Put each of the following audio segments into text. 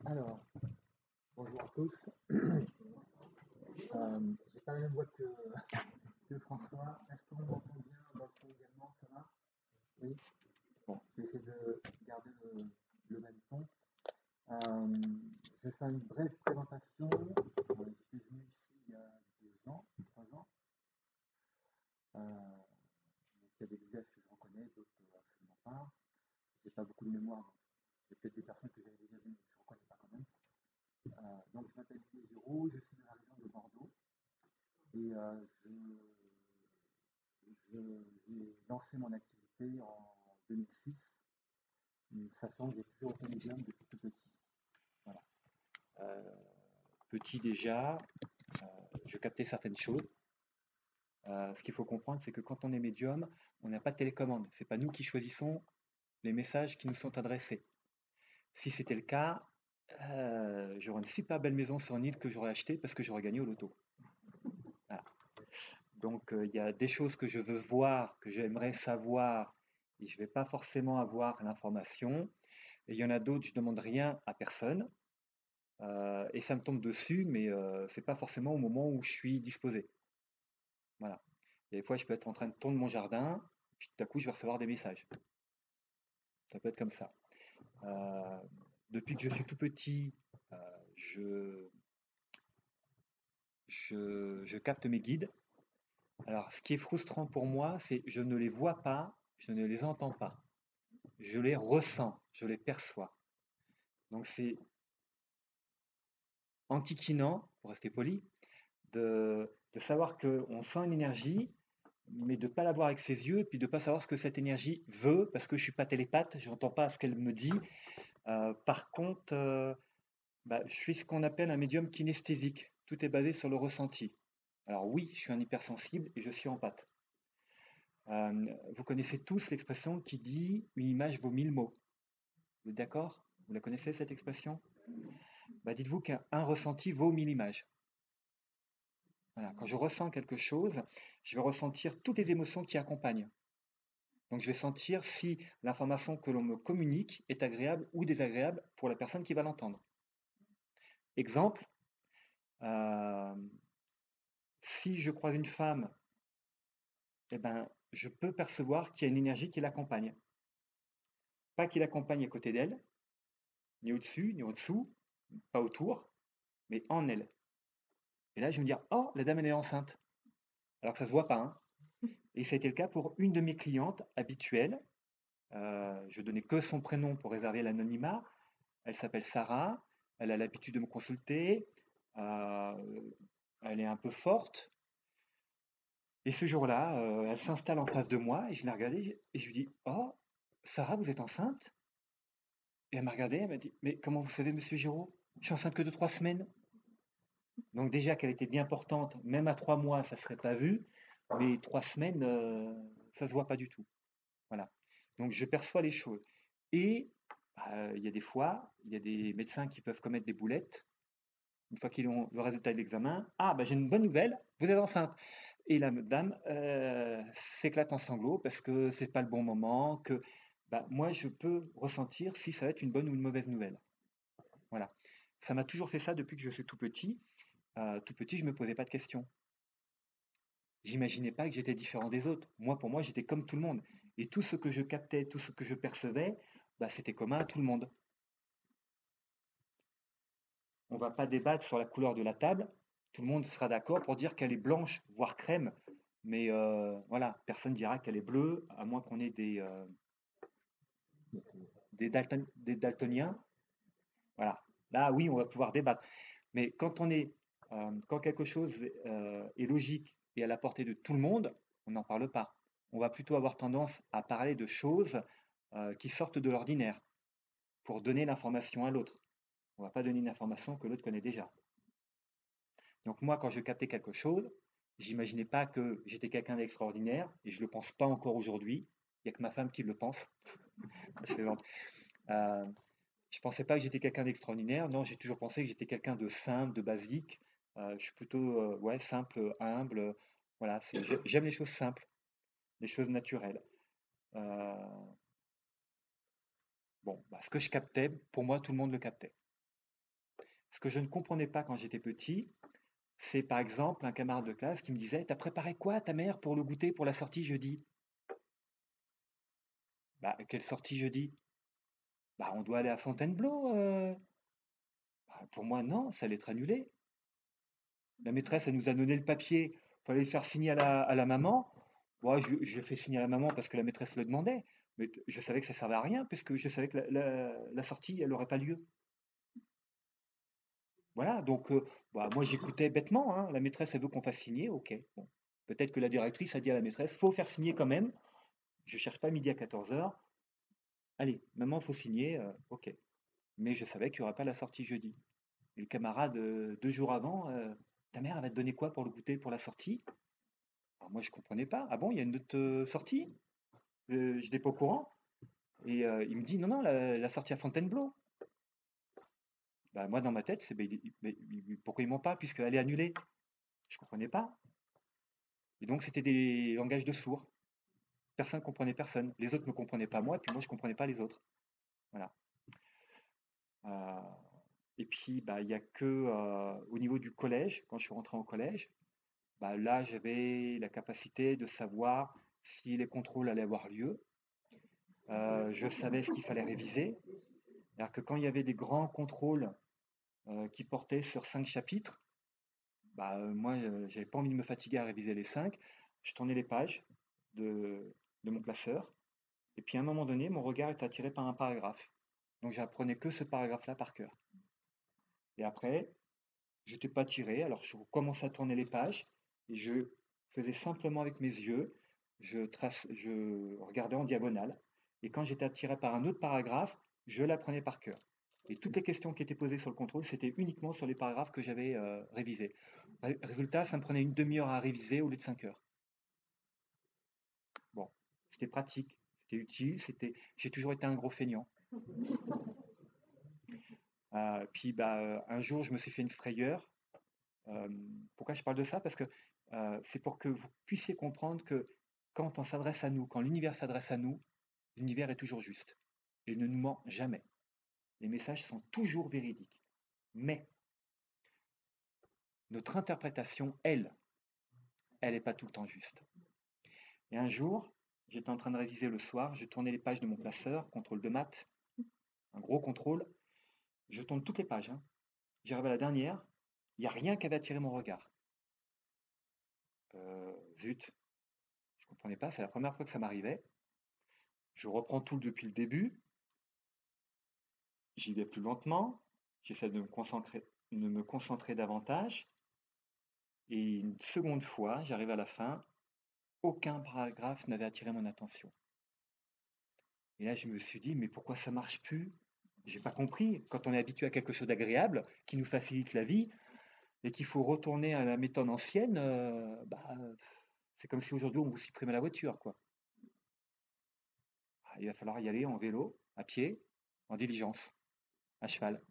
Alors, bonjour à tous. J'ai pas la même voix que François. Est-ce qu'on m'entend bien dans le son également? Ça va? Oui? Bon, je vais essayer de garder le même ton. Euh, je vais faire une brève présentation. J'étais venu ici il y a 2 ans, 3 ans. Donc il y a des visages que je reconnais, d'autres absolument pas. J'ai pas beaucoup de mémoire, donc il y a peut-être des personnes que j'avais déjà vues, mais que je ne reconnais pas quand même. Donc je m'appelle Didier Giraud, je suis de la région de Bordeaux. Et j'ai lancé mon activité en 2006, sachant que j'ai toujours été médium depuis tout petit. Voilà. Euh, Petit déjà, euh, je captais certaines choses. Ce qu'il faut comprendre, c'est que quand on est médium, on n'a pas de télécommande. C'est pas nous qui choisissons les messages qui nous sont adressés. Si c'était le cas, j'aurais une super belle maison sur une île que j'aurais achetée parce que j'aurais gagné au loto. Voilà. Donc, il y a des choses que je veux voir, que j'aimerais savoir, et je ne vais pas forcément avoir l'information. Et il y en a d'autres, je ne demande rien à personne, et ça me tombe dessus, mais c'est pas forcément au moment où je suis disposé. Voilà. Et des fois, je peux être en train de tourner mon jardin, puis tout à coup, je vais recevoir des messages. Ça peut être comme ça. Euh, Depuis que je suis tout petit, euh, je, je capte mes guides. Alors, ce qui est frustrant pour moi, c'est je ne les vois pas, je ne les entends pas. Je les ressens, je les perçois. Donc c'est enquiquinant, pour rester poli, de savoir qu'on sent une énergie, mais de ne pas la voir avec ses yeux, et puis de ne pas savoir ce que cette énergie veut, parce que je ne suis pas télépathe, je n'entends pas ce qu'elle me dit. Par contre, je suis ce qu'on appelle un médium kinesthésique. Tout est basé sur le ressenti. Alors oui, je suis un hypersensible et je suis empathe. Vous connaissez tous l'expression qui dit une image vaut 1000 mots. Vous êtes d'accord? Vous la connaissez cette expression? Dites-vous qu'un ressenti vaut 1000 images. Voilà. Quand je ressens quelque chose, je vais ressentir toutes les émotions qui accompagnent. Donc je vais sentir si l'information que l'on me communique est agréable ou désagréable pour la personne qui va l'entendre. Exemple, euh, si je croise une femme, eh ben, je peux percevoir qu'il y a une énergie qui l'accompagne. Pas qui l'accompagne à côté d'elle, ni au-dessus, ni au-dessous, pas autour, mais en elle. Et là, je vais me dire, oh, la dame, elle est enceinte. Alors que ça ne se voit pas, hein. Et ça a été le cas pour une de mes clientes habituelles. Je donnais que son prénom pour réserver l'anonymat. Elle s'appelle Sarah. Elle a l'habitude de me consulter. Euh, Elle est un peu forte. Et ce jour-là, elle s'installe en face de moi et je l'ai regardée et je lui dis, oh, Sarah, vous êtes enceinte? Et elle m'a regardé, elle m'a dit, mais comment vous savez, monsieur Giraud? Je suis enceinte que de 3 semaines. Donc déjà qu'elle était bien portante, même à 3 mois, ça ne serait pas vu, mais 3 semaines, ça ne se voit pas du tout. Voilà. Donc je perçois les choses. Et il y a des fois, il y a des médecins qui peuvent commettre des boulettes. Une fois qu'ils ont le résultat de l'examen, ah j'ai une bonne nouvelle, vous êtes enceinte. Et la dame s'éclate en sanglots parce que c'est pas le bon moment, que moi je peux ressentir si ça va être une bonne ou une mauvaise nouvelle. Voilà. Ça m'a toujours fait ça depuis que je suis tout petit. Tout petit, je me posais pas de questions. J'imaginais pas que j'étais différent des autres. Moi, pour moi, j'étais comme tout le monde. Et tout ce que je captais, tout ce que je percevais, c'était commun à tout le monde. On va pas débattre sur la couleur de la table. Tout le monde sera d'accord pour dire qu'elle est blanche, voire crème. Mais voilà, personne dira qu'elle est bleue, à moins qu'on ait des daltoniens. Voilà. Là, oui, on va pouvoir débattre. Mais quand quelque chose est logique et à la portée de tout le monde, on n'en parle pas. On va plutôt avoir tendance à parler de choses qui sortent de l'ordinaire pour donner l'information à l'autre. On ne va pas donner une information que l'autre connaît déjà. Donc moi, quand je captais quelque chose, j'imaginais pas que j'étais quelqu'un d'extraordinaire et je le pense pas encore aujourd'hui. Il n'y a que ma femme qui le pense. Euh, je pensais pas que j'étais quelqu'un d'extraordinaire. Non, j'ai toujours pensé que j'étais quelqu'un de simple, de basique. Je suis plutôt ouais, simple, humble. Voilà, j'aime les choses simples, les choses naturelles. Euh, bon, ce que je captais, pour moi, tout le monde le captait. Ce que je ne comprenais pas quand j'étais petit, c'est par exemple un camarade de classe qui me disait: «T'as préparé quoi ta mère pour le goûter pour la sortie jeudi?» Bah, quelle sortie jeudi? Bah, on doit aller à Fontainebleau. Bah, pour moi, non, ça allait être annulé. La maîtresse, elle nous a donné le papier, il fallait le faire signer à la maman. Moi, je fais signer à la maman parce que la maîtresse le demandait, mais je savais que ça servait à rien, puisque je savais que la sortie, elle n'aurait pas lieu. Voilà, donc bah, moi j'écoutais bêtement, hein, la maîtresse, elle veut qu'on fasse signer, ok. Bon. Peut-être que la directrice a dit à la maîtresse, faut faire signer quand même. Je cherche pas midi à 14 heures. Allez, maman, faut signer, ok. Mais je savais qu'il n'y aurait pas la sortie jeudi. Et le camarade, 2 jours avant, ta mère, elle va te donner quoi pour le goûter pour la sortie? Alors moi, je comprenais pas. Ah bon, il y a une autre sortie? Je n'étais pas au courant. Et il me dit, non, non, la sortie à Fontainebleau. Bah, moi, dans ma tête, c'est, bah, pourquoi ils m'ont pas, puisqu'elle est annulée? Je comprenais pas. Et donc, c'était des langages de sourds. Personne comprenait personne. Les autres ne me comprenaient pas moi, et puis moi, je comprenais pas les autres. Voilà. Euh, et puis, bah, il y a que au niveau du collège, quand je suis rentré au collège, bah, là, j'avais la capacité de savoir si les contrôles allaient avoir lieu. Je savais ce qu'il fallait réviser. C'est-à-dire que quand il y avait des grands contrôles qui portaient sur 5 chapitres, bah, moi, j'avais pas envie de me fatiguer à réviser les 5. Je tournais les pages de mon classeur. Et puis à un moment donné, mon regard est attiré par un paragraphe. Donc j'apprenais que ce paragraphe-là par cœur. Et après, je n'étais pas tiré, alors je commençais à tourner les pages et je faisais simplement avec mes yeux, je regardais en diagonale. Et quand j'étais attiré par un autre paragraphe, je l'apprenais par cœur. Et toutes les questions qui étaient posées sur le contrôle, c'était uniquement sur les paragraphes que j'avais révisés. Résultat, ça me prenait une demi-heure à réviser au lieu de 5 heures. Bon, c'était pratique, c'était utile, j'ai toujours été un gros feignant. Puis bah, un jour, je me suis fait une frayeur. Euh, Pourquoi je parle de ça? Parce que c'est pour que vous puissiez comprendre que quand on s'adresse à nous, quand l'univers s'adresse à nous, l'univers est toujours juste. Il ne nous ment jamais. Les messages sont toujours véridiques. Mais notre interprétation, elle n'est pas tout le temps juste. Et un jour, j'étais en train de réviser le soir, je tournais les pages de mon classeur, contrôle de maths, un gros contrôle. Je tourne toutes les pages, hein. J'arrive à la dernière, il n'y a rien qui avait attiré mon regard. Zut, je ne comprenais pas, c'est la première fois que ça m'arrivait. Je reprends tout depuis le début, j'y vais plus lentement, j'essaie de me concentrer davantage, et une seconde fois, j'arrive à la fin, aucun paragraphe n'avait attiré mon attention. Et là, je me suis dit, mais pourquoi ça marche plus? J'ai pas compris. Quand on est habitué à quelque chose d'agréable, qui nous facilite la vie, et qu'il faut retourner à la méthode ancienne, bah, c'est comme si aujourd'hui on vous supprimait la voiture, quoi. Ah, il va falloir y aller en vélo, à pied, en diligence, à cheval.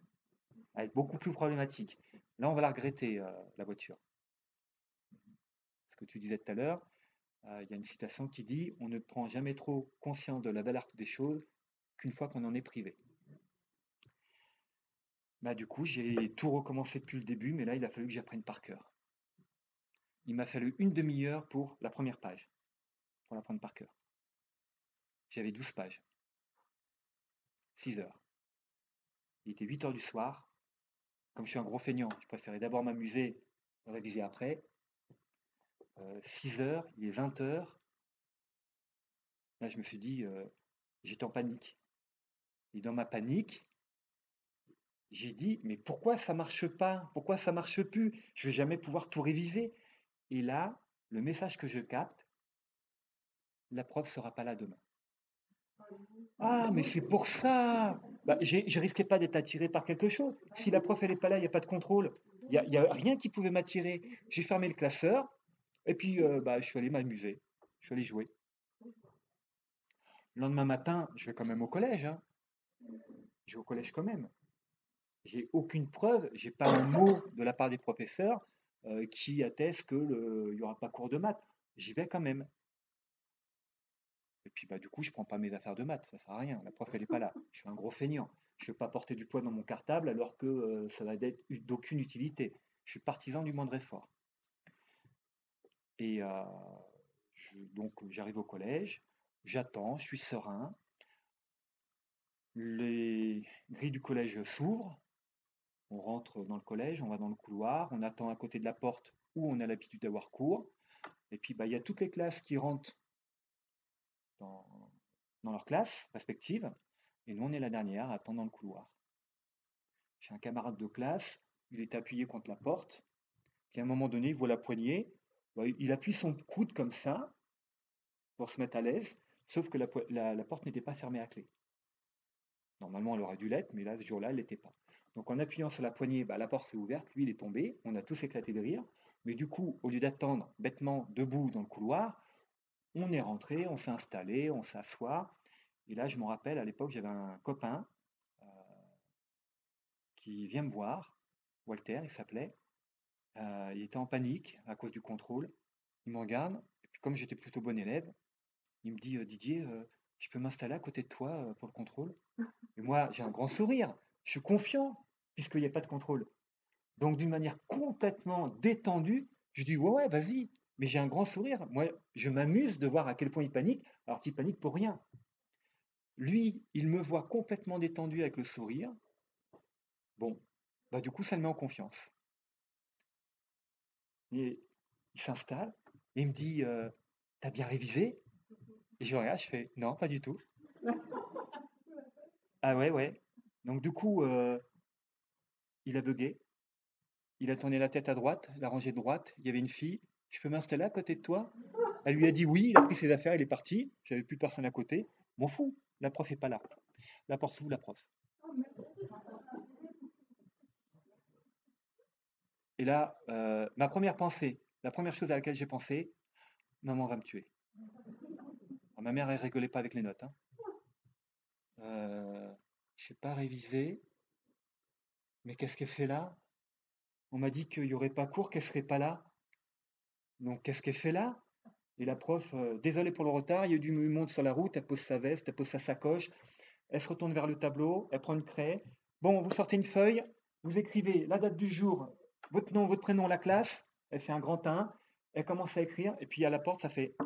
Elle est beaucoup plus problématique. Là, on va la regretter, la voiture. Ce que tu disais tout à l'heure, il y a une citation qui dit: on ne prend jamais trop conscience de la valeur des choses qu'une fois qu'on en est privé. Bah, du coup, j'ai tout recommencé depuis le début, mais là, il a fallu que j'apprenne par cœur. Il m'a fallu une demi-heure pour la première page, pour l'apprendre par cœur. J'avais 12 pages, 6 heures. Il était 8 heures du soir. Comme je suis un gros feignant, je préférais d'abord m'amuser, réviser après. 6 heures, il est 20 heures. Là, je me suis dit, j'étais en panique. Et dans ma panique, j'ai dit, mais pourquoi ça marche pas? Pourquoi ça marche plus? Je vais jamais pouvoir tout réviser. Et là, le message que je capte, la prof sera pas là demain. Ah, mais c'est pour ça! Bah, je risquais pas d'être attiré par quelque chose. Si la prof elle est pas là, il n'y a pas de contrôle. Il y a rien qui pouvait m'attirer. J'ai fermé le classeur et puis bah, je suis allé m'amuser. Je suis allé jouer. Le lendemain matin, je vais quand même au collège, hein. Je vais au collège quand même. J'ai aucune preuve, j'ai pas un mot de la part des professeurs qui atteste qu'il n'y aura pas cours de maths. J'y vais quand même. Et puis du coup, je prends pas mes affaires de maths, ça sert à rien. La prof, elle est pas là. Je suis un gros feignant. Je ne veux pas porter du poids dans mon cartable alors que ça va être d'aucune utilité. Je suis partisan du moindre effort. Et donc, j'arrive au collège, j'attends, je suis serein. Les grilles du collège s'ouvrent, on rentre dans le collège, on va dans le couloir, on attend à côté de la porte où on a l'habitude d'avoir cours. Et puis, il y a toutes les classes qui rentrent dans, dans leur classe respective. Et nous, on est la dernière à attendre dans le couloir. J'ai un camarade de classe, il est appuyé contre la porte. Puis à un moment donné, il voit la poignée. Il appuie son coude comme ça pour se mettre à l'aise. Sauf que la porte n'était pas fermée à clé. Normalement, elle aurait dû l'être, mais là, ce jour-là, elle ne l'était pas. Donc en appuyant sur la poignée, la porte s'est ouverte, lui, il est tombé. On a tous éclaté de rire. Mais du coup, au lieu d'attendre bêtement debout dans le couloir, on est rentré, on s'est installé, on s'assoit. Et là, je me rappelle, à l'époque, j'avais un copain euh, qui vient me voir, Walter, il s'appelait. Il était en panique à cause du contrôle. Il me regarde, et puis comme j'étais plutôt bon élève, il me dit Didier, je peux m'installer à côté de toi pour le contrôle? Et moi, j'ai un grand sourire, je suis confiant, puisqu'il n'y a pas de contrôle. Donc, d'une manière complètement détendue, je dis ouais, ouais, vas-y. Mais j'ai un grand sourire. Moi, je m'amuse de voir à quel point il panique, alors qu'il panique pour rien. Lui, il me voit complètement détendu avec le sourire. Bon, du coup, ça le met en confiance. Et il s'installe et il me dit t'as bien révisé? Et je le regarde, je fais non, pas du tout. Ah ouais, ouais. Donc, du coup, il a bugué. Il a tourné la tête à droite, la rangée de droite. Il y avait une fille. Je peux m'installer à côté de toi? Elle lui a dit oui. Il a pris ses affaires, il est parti. J'avais plus personne à côté. M'en fous. La prof est pas là. La porte s'ouvre, la prof. Et là, ma première pensée, la première chose à laquelle j'ai pensé, maman va me tuer. Alors, ma mère, elle rigolait pas avec les notes. Hein. Je n'ai pas révisé, mais qu'est-ce qu'elle fait là? On m'a dit qu'il n'y aurait pas cours, qu'elle serait pas là. Donc qu'est-ce qu'elle fait là? Et la prof, désolée pour le retard, il y a du monde sur la route, elle pose sa veste, elle pose sa sacoche, elle se retourne vers le tableau, elle prend une craie. Bon, vous sortez une feuille, vous écrivez la date du jour, votre nom, votre prénom, la classe. Elle fait un grand 1, elle commence à écrire, et puis à la porte, ça fait.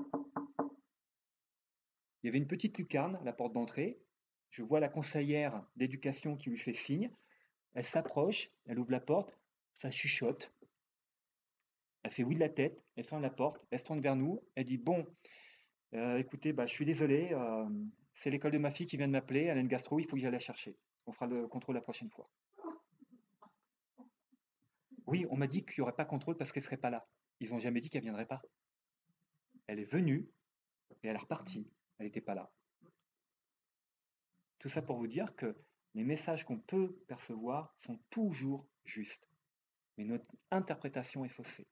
Il y avait une petite lucarne à la porte d'entrée. Je vois la conseillère d'éducation qui lui fait signe. Elle s'approche, elle ouvre la porte, ça chuchote. Elle fait oui de la tête, elle ferme la porte, elle se tourne vers nous, elle dit bon, écoutez, je suis désolé, c'est l'école de ma fille qui vient de m'appeler, elle a une gastro, il faut que j'aille la chercher. On fera le contrôle la prochaine fois. Oui, on m'a dit qu'il n'y aurait pas contrôle parce qu'elle ne serait pas là. Ils n'ont jamais dit qu'elle ne viendrait pas. Elle est venue et elle est repartie. Elle n'était pas là. Tout ça pour vous dire que les messages qu'on peut percevoir sont toujours justes. Mais notre interprétation est faussée.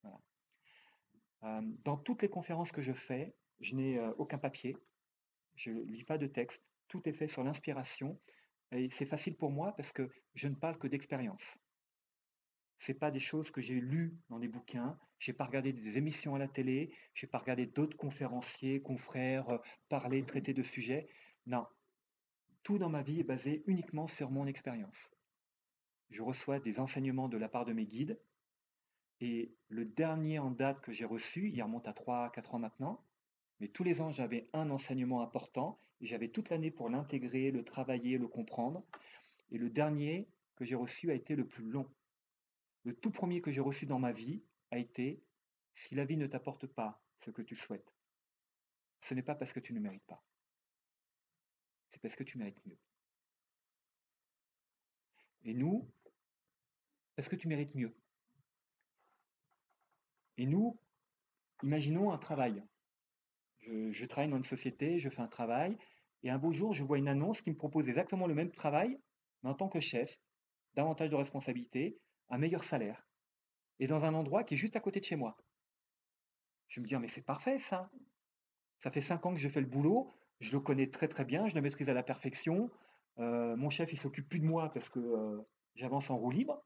Voilà. Dans toutes les conférences que je fais, je n'ai aucun papier, je ne lis pas de texte, tout est fait sur l'inspiration. Et c'est facile pour moi parce que je ne parle que d'expérience. Ce pas des choses que j'ai lues dans des bouquins, je n'ai pas regardé des émissions à la télé, je n'ai pas regardé d'autres conférenciers, confrères, parler, traiter de sujets. Non, tout dans ma vie est basé uniquement sur mon expérience. Je reçois des enseignements de la part de mes guides, et le dernier en date que j'ai reçu, il remonte à 3 4 ans maintenant, mais tous les ans j'avais un enseignement important, et j'avais toute l'année pour l'intégrer, le travailler, le comprendre, et le dernier que j'ai reçu a été le plus long. Le tout premier que j'ai reçu dans ma vie a été si la vie ne t'apporte pas ce que tu souhaites, ce n'est pas parce que tu ne mérites pas, c'est parce que tu mérites mieux. Et nous, parce que tu mérites mieux. Et nous, imaginons un travail. Je travaille dans une société, je fais un travail, et un beau jour, je vois une annonce qui me propose exactement le même travail, mais en tant que chef, davantage de responsabilités, un meilleur salaire, et dans un endroit qui est juste à côté de chez moi. Je me dis, ah, mais c'est parfait ça. Ça fait 5 ans que je fais le boulot, je le connais très très bien, je le maîtrise à la perfection. Mon chef, il s'occupe plus de moi parce que j'avance en roue libre.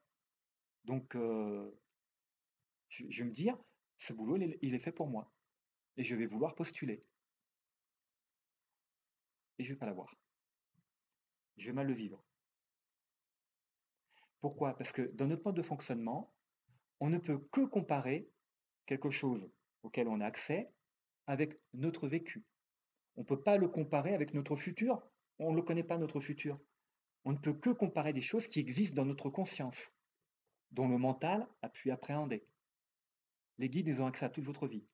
Donc, je vais me dire, ce boulot, il est fait pour moi. Et je vais vouloir postuler. et je ne vais pas la voir. Je vais mal le vivre. Pourquoi? Parce que dans notre mode de fonctionnement, on ne peut que comparer quelque chose auquel on a accès avec notre vécu. On ne peut pas le comparer avec notre futur. On ne le connaît pas, notre futur. On ne peut que comparer des choses qui existent dans notre conscience, dont le mental a pu appréhender. Les guides, ils ont accès à toute votre vie,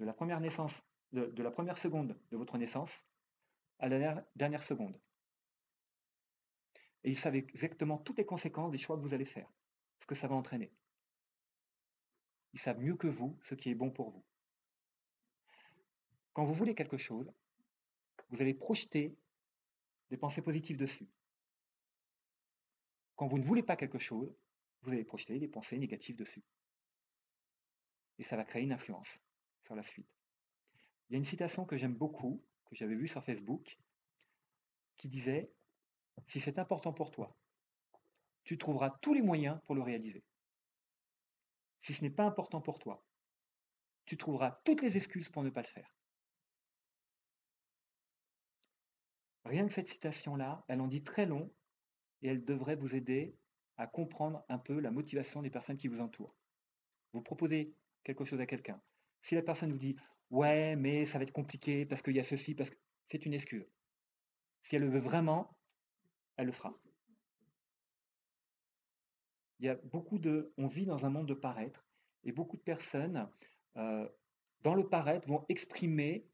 de la première naissance, de la première seconde de votre naissance à la dernière seconde. Et ils savent exactement toutes les conséquences des choix que vous allez faire, ce que ça va entraîner. Ils savent mieux que vous ce qui est bon pour vous. Quand vous voulez quelque chose, vous allez projeter des pensées positives dessus. Quand vous ne voulez pas quelque chose, vous allez projeter des pensées négatives dessus. Et ça va créer une influence sur la suite. Il y a une citation que j'aime beaucoup, que j'avais vue sur Facebook, qui disait « Si c'est important pour toi, tu trouveras tous les moyens pour le réaliser. Si ce n'est pas important pour toi, tu trouveras toutes les excuses pour ne pas le faire. » Rien que cette citation-là, elle en dit très long et elle devrait vous aider à comprendre un peu la motivation des personnes qui vous entourent. Vous proposez quelque chose à quelqu'un. Si la personne vous dit « Ouais, mais ça va être compliqué parce qu'il y a ceci, parce que… » c'est une excuse. Si elle le veut vraiment, elle le fera. Il y a beaucoup de… On vit dans un monde de paraître et beaucoup de personnes, dans le paraître, vont exprimer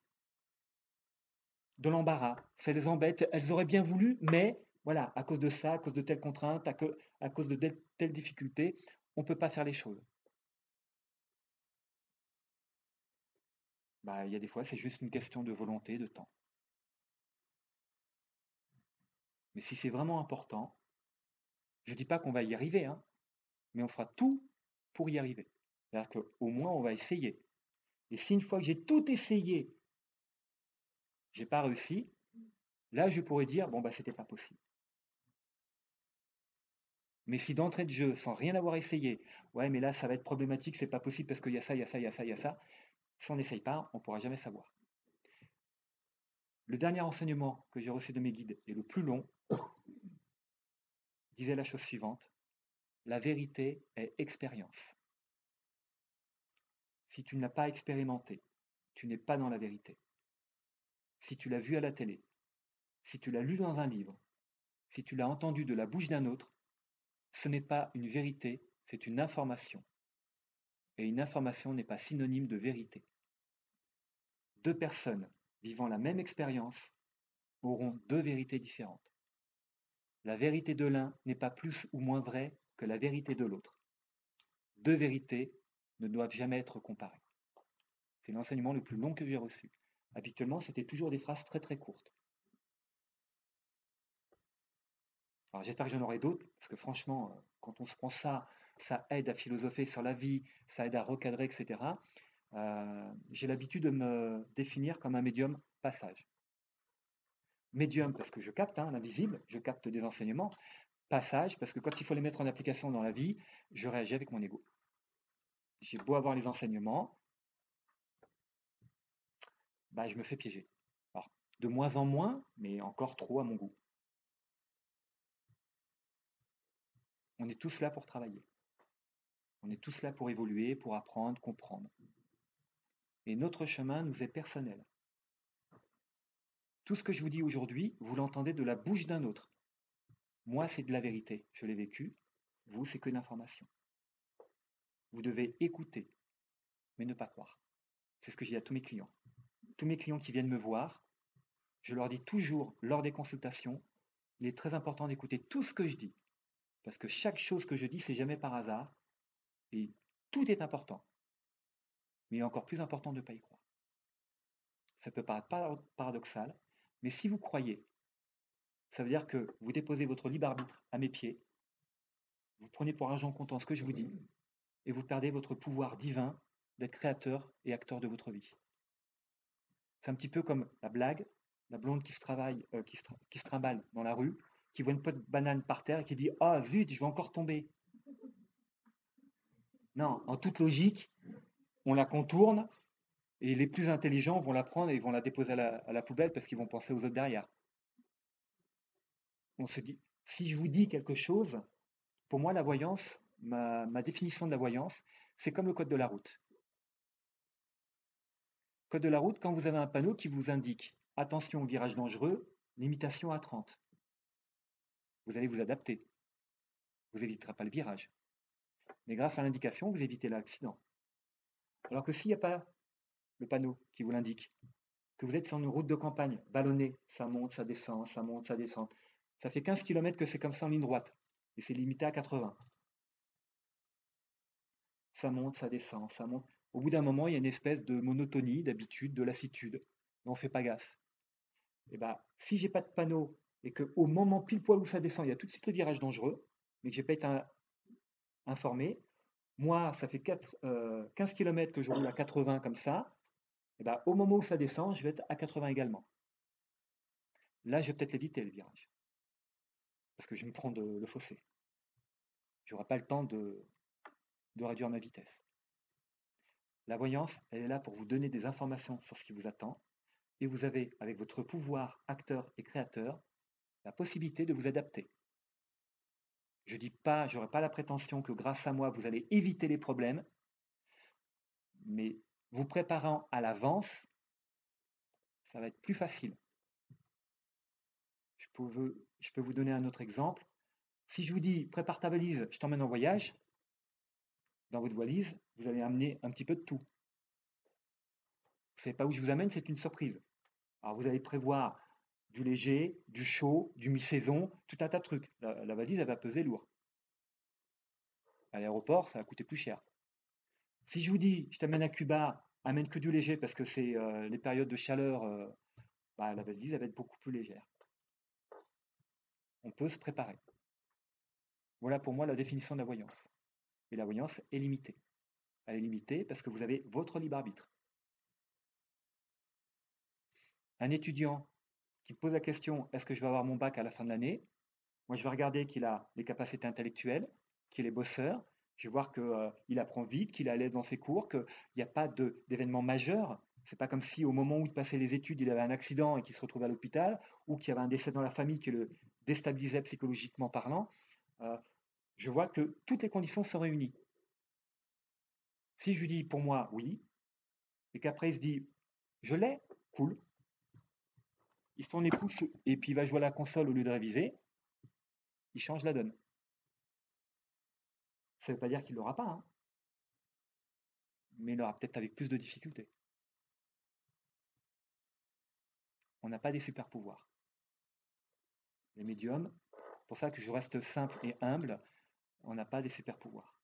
de l'embarras. Ça les embête. Elles auraient bien voulu, mais voilà, à cause de ça, à cause de telle contrainte, à cause de telle difficulté, on ne peut pas faire les choses. Bah, il y a des fois, c'est juste une question de volonté, de temps. Mais si c'est vraiment important, je ne dis pas qu'on va y arriver, hein, mais on fera tout pour y arriver. C'est-à-dire qu'au moins, on va essayer. Et si une fois que j'ai tout essayé, je n'ai pas réussi, là, je pourrais dire, bon, bah, c'était pas possible. Mais si d'entrée de jeu, sans rien avoir essayé, ouais, mais là, ça va être problématique, c'est pas possible parce qu'il y a ça, il y a ça, il y a ça, il y a ça, si on n'essaye pas, on ne pourra jamais savoir. Le dernier enseignement que j'ai reçu de mes guides, et le plus long, disait la chose suivante, la vérité est expérience. Si tu ne l'as pas expérimenté, tu n'es pas dans la vérité. Si tu l'as vu à la télé, si tu l'as lu dans un livre, si tu l'as entendu de la bouche d'un autre, ce n'est pas une vérité, c'est une information. Et une information n'est pas synonyme de vérité. Deux personnes vivant la même expérience auront deux vérités différentes. La vérité de l'un n'est pas plus ou moins vraie que la vérité de l'autre. Deux vérités ne doivent jamais être comparées. C'est l'enseignement le plus long que j'ai reçu. Habituellement, c'était toujours des phrases très très courtes. Alors j'espère que j'en aurai d'autres, parce que franchement, quand on se prend ça, ça aide à philosopher sur la vie, ça aide à recadrer, etc. J'ai l'habitude de me définir comme un médium passage. Médium parce que je capte l'invisible, je capte des enseignements. Passage parce que quand il faut les mettre en application dans la vie, je réagis avec mon ego. J'ai beau avoir les enseignements, bah, je me fais piéger. Alors, de moins en moins, mais encore trop à mon goût. On est tous là pour travailler. On est tous là pour évoluer, pour apprendre, comprendre. Et notre chemin nous est personnel. Tout ce que je vous dis aujourd'hui, vous l'entendez de la bouche d'un autre. Moi, c'est de la vérité. Je l'ai vécu. Vous, c'est que l'information. Vous devez écouter, mais ne pas croire. C'est ce que je dis à tous mes clients. Tous mes clients qui viennent me voir, je leur dis toujours lors des consultations, il est très important d'écouter tout ce que je dis. Parce que chaque chose que je dis, c'est jamais par hasard. Et tout est important. Mais il est encore plus important de ne pas y croire. Ça peut paraître paradoxal, mais si vous croyez, ça veut dire que vous déposez votre libre arbitre à mes pieds, vous prenez pour argent comptant ce que je vous dis, et vous perdez votre pouvoir divin d'être créateur et acteur de votre vie. C'est un petit peu comme la blague, la blonde qui se trimballe dans la rue, qui voit une pote de banane par terre et qui dit « Ah zut, je vais encore tomber !» Non, en toute logique, on la contourne et les plus intelligents vont la prendre et vont la déposer à la poubelle parce qu'ils vont penser aux autres derrière. on se dit, si je vous dis quelque chose, pour moi, la voyance, ma définition de la voyance, c'est comme le code de la route. Code de la route, quand vous avez un panneau qui vous indique attention au virage dangereux, limitation à 30, vous allez vous adapter. Vous n'éviterez pas le virage. Mais grâce à l'indication, vous évitez l'accident. Alors que s'il n'y a pas le panneau qui vous l'indique, que vous êtes sur une route de campagne, vallonnée, ça monte, ça descend, ça monte, ça descend. Ça fait 15 km que c'est comme ça en ligne droite. Et c'est limité à 80. Ça monte, ça descend, ça monte. Au bout d'un moment, il y a une espèce de monotonie, d'habitude, de lassitude. Et on ne fait pas gaffe. Et bah, si j'ai pas de panneau et qu'au moment pile poil où ça descend, il y a tout de suite le virage dangereux, mais que j'ai pas été informé, moi, ça fait 15 km que je roule à 80 comme ça, et bah, au moment où ça descend, je vais être à 80 également. Là, je vais peut-être l'éviter le virage, parce que je me prends le fossé. Je n'aurai pas le temps de réduire ma vitesse. La voyance, elle est là pour vous donner des informations sur ce qui vous attend, et vous avez, avec votre pouvoir acteur et créateur, la possibilité de vous adapter. Je ne dis pas, je n'aurai pas la prétention que grâce à moi, vous allez éviter les problèmes, mais vous préparant à l'avance, ça va être plus facile. Je peux vous donner un autre exemple. Si je vous dis, prépare ta valise, je t'emmène en voyage, dans votre valise, vous allez amener un petit peu de tout. Vous ne savez pas où je vous amène, c'est une surprise. Alors vous allez prévoir du léger, du chaud, du mi-saison, tout un tas de trucs. La valise, elle va peser lourd. À l'aéroport, ça va coûter plus cher. Si je vous dis, je t'amène à Cuba, amène que du léger parce que c'est les périodes de chaleur, bah, la valise, elle va être beaucoup plus légère. On peut se préparer. Voilà pour moi la définition de la voyance. Et la voyance est limitée. Elle est limitée parce que vous avez votre libre arbitre. Un étudiant qui me pose la question, est-ce que je vais avoir mon bac à la fin de l'année? Moi, je vais regarder qu'il a les capacités intellectuelles, qu'il est bosseur. Je vais voir qu'il apprend vite, qu'il est à l'aise dans ses cours, qu'il n'y a pas d'événement majeur. C'est pas comme si au moment où il passait les études, il avait un accident et qu'il se retrouvait à l'hôpital, ou qu'il y avait un décès dans la famille qui le déstabilisait psychologiquement parlant. Euh, je vois que toutes les conditions sont réunies. Si je lui dis pour moi oui, et qu'après il se dit je l'ai, cool, il se tourne les pouces et puis il va jouer à la console au lieu de réviser, il change la donne. Ça ne veut pas dire qu'il ne l'aura pas, hein, mais il l'aura peut-être avec plus de difficultés. On n'a pas des super pouvoirs. Les médiums, pour ça que je reste simple et humble, on n'a pas des super pouvoirs.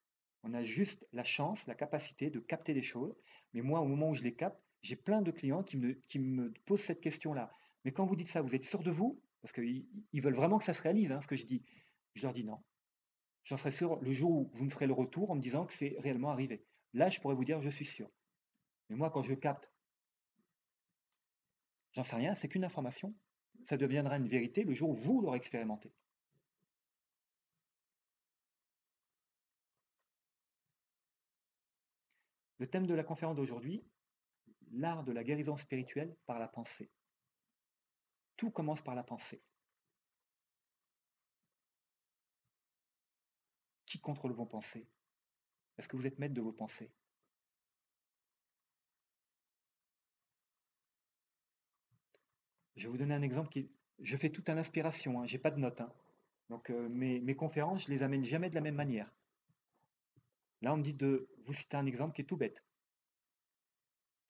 On a juste la chance, la capacité de capter des choses. Mais moi, au moment où je les capte, j'ai plein de clients qui me posent cette question-là. Mais quand vous dites ça, vous êtes sûr de vous? Parce qu'ils veulent vraiment que ça se réalise, hein, ce que je dis. Je leur dis non. J'en serai sûr le jour où vous me ferez le retour en me disant que c'est réellement arrivé. Là, je pourrais vous dire je suis sûr. Mais moi, quand je capte, j'en sais rien, c'est qu'une information. Ça deviendra une vérité le jour où vous l'aurez expérimenté. Le thème de la conférence d'aujourd'hui, l'art de la guérison spirituelle par la pensée. Tout commence par la pensée. Qui contrôle vos pensées? Est-ce que vous êtes maître de vos pensées? Je vais vous donner un exemple qui. Je fais tout à l'inspiration, hein, je n'ai pas de notes. Hein. Donc mes conférences, je ne les amène jamais de la même manière. Là, on me dit de vous citer un exemple qui est tout bête.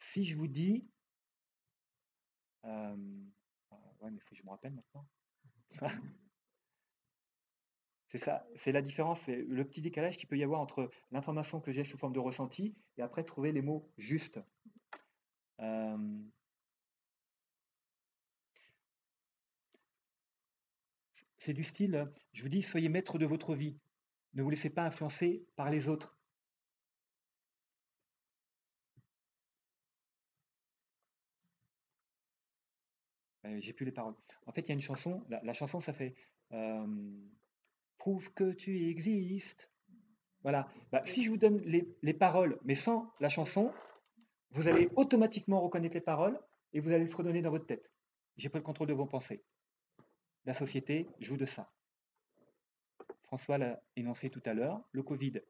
Si je vous dis. Ouais, mais il faut que je me rappelle maintenant. C'est ça, c'est la différence, c'est le petit décalage qu'il peut y avoir entre l'information que j'ai sous forme de ressenti et après trouver les mots justes. Euh, c'est du style, je vous dis, soyez maître de votre vie. Ne vous laissez pas influencer par les autres. J'ai plus les paroles. En fait, il y a une chanson, la chanson, ça fait euh, prouve que tu existes. Voilà. Bah, si je vous donne les paroles, mais sans la chanson, vous allez automatiquement reconnaître les paroles et vous allez le fredonner dans votre tête. J'ai pas le contrôle de vos pensées. La société joue de ça. François l'a énoncé tout à l'heure, le Covid.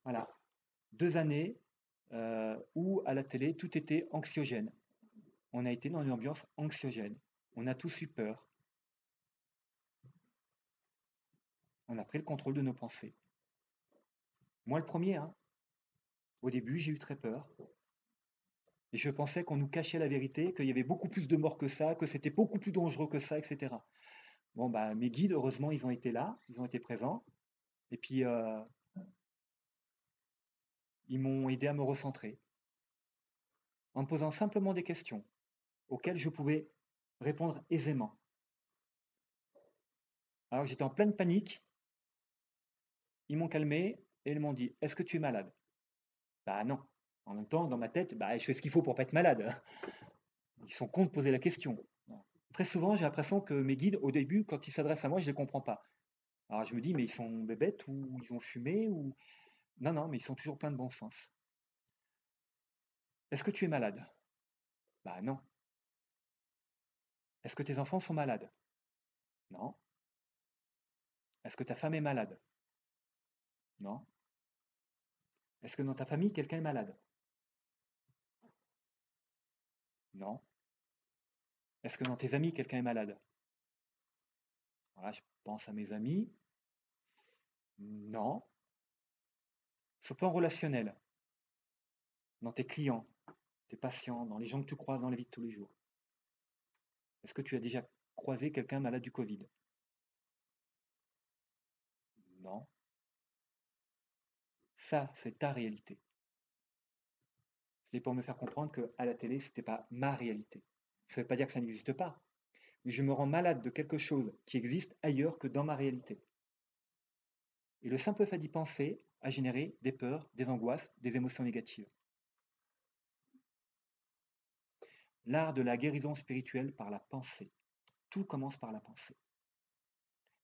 Voilà, 2 années où à la télé tout était anxiogène. On a été dans une ambiance anxiogène. On a tous eu peur. On a pris le contrôle de nos pensées. Moi le premier, hein. Au début, j'ai eu très peur. Et je pensais qu'on nous cachait la vérité, qu'il y avait beaucoup plus de morts que ça, que c'était beaucoup plus dangereux que ça, etc. Bon, bah, mes guides, heureusement, ils ont été là, ils ont été présents. Et puis, ils m'ont aidé à me recentrer, en me posant simplement des questions auxquelles je pouvais répondre aisément. Alors que j'étais en pleine panique, ils m'ont calmé et ils m'ont dit: Est-ce que tu es malade? Bah non. En même temps, dans ma tête, bah, je fais ce qu'il faut pour pas être malade. Ils sont cons de poser la question. Très souvent, j'ai l'impression que mes guides, au début, quand ils s'adressent à moi, je ne les comprends pas. Alors je me dis, mais ils sont bébêtes ou ils ont fumé ou... Non, non, mais ils sont toujours pleins de bon sens. Est-ce que tu es malade? Bah non. Est-ce que tes enfants sont malades? Non. Est-ce que ta femme est malade? Non. Est-ce que dans ta famille, quelqu'un est malade? Non. Est-ce que dans tes amis, quelqu'un est malade? Voilà, je pense à mes amis. Non. Sur le plan relationnel, dans tes clients, tes patients, dans les gens que tu croises dans la vie de tous les jours. Est-ce que tu as déjà croisé quelqu'un malade du Covid? Non. Ça, c'est ta réalité. C'était pour me faire comprendre qu'à la télé, ce n'était pas ma réalité. Ça ne veut pas dire que ça n'existe pas, mais je me rends malade de quelque chose qui existe ailleurs que dans ma réalité. Et le simple fait d'y penser a généré des peurs, des angoisses, des émotions négatives. L'art de la guérison spirituelle par la pensée. Tout commence par la pensée.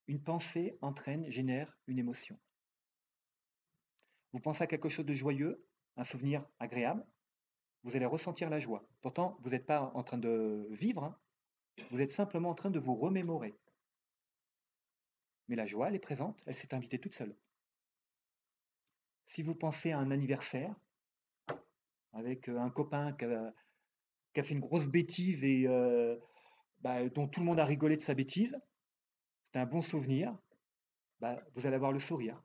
Une pensée entraîne, génère une émotion. Vous pensez à quelque chose de joyeux, un souvenir agréable, vous allez ressentir la joie. Pourtant, vous n'êtes pas en train de vivre, hein, vous êtes simplement en train de vous remémorer. Mais la joie, elle est présente, elle s'est invitée toute seule. Si vous pensez à un anniversaire avec un copain qui a fait une grosse bêtise et bah, dont tout le monde a rigolé de sa bêtise, c'est un bon souvenir, bah, vous allez avoir le sourire.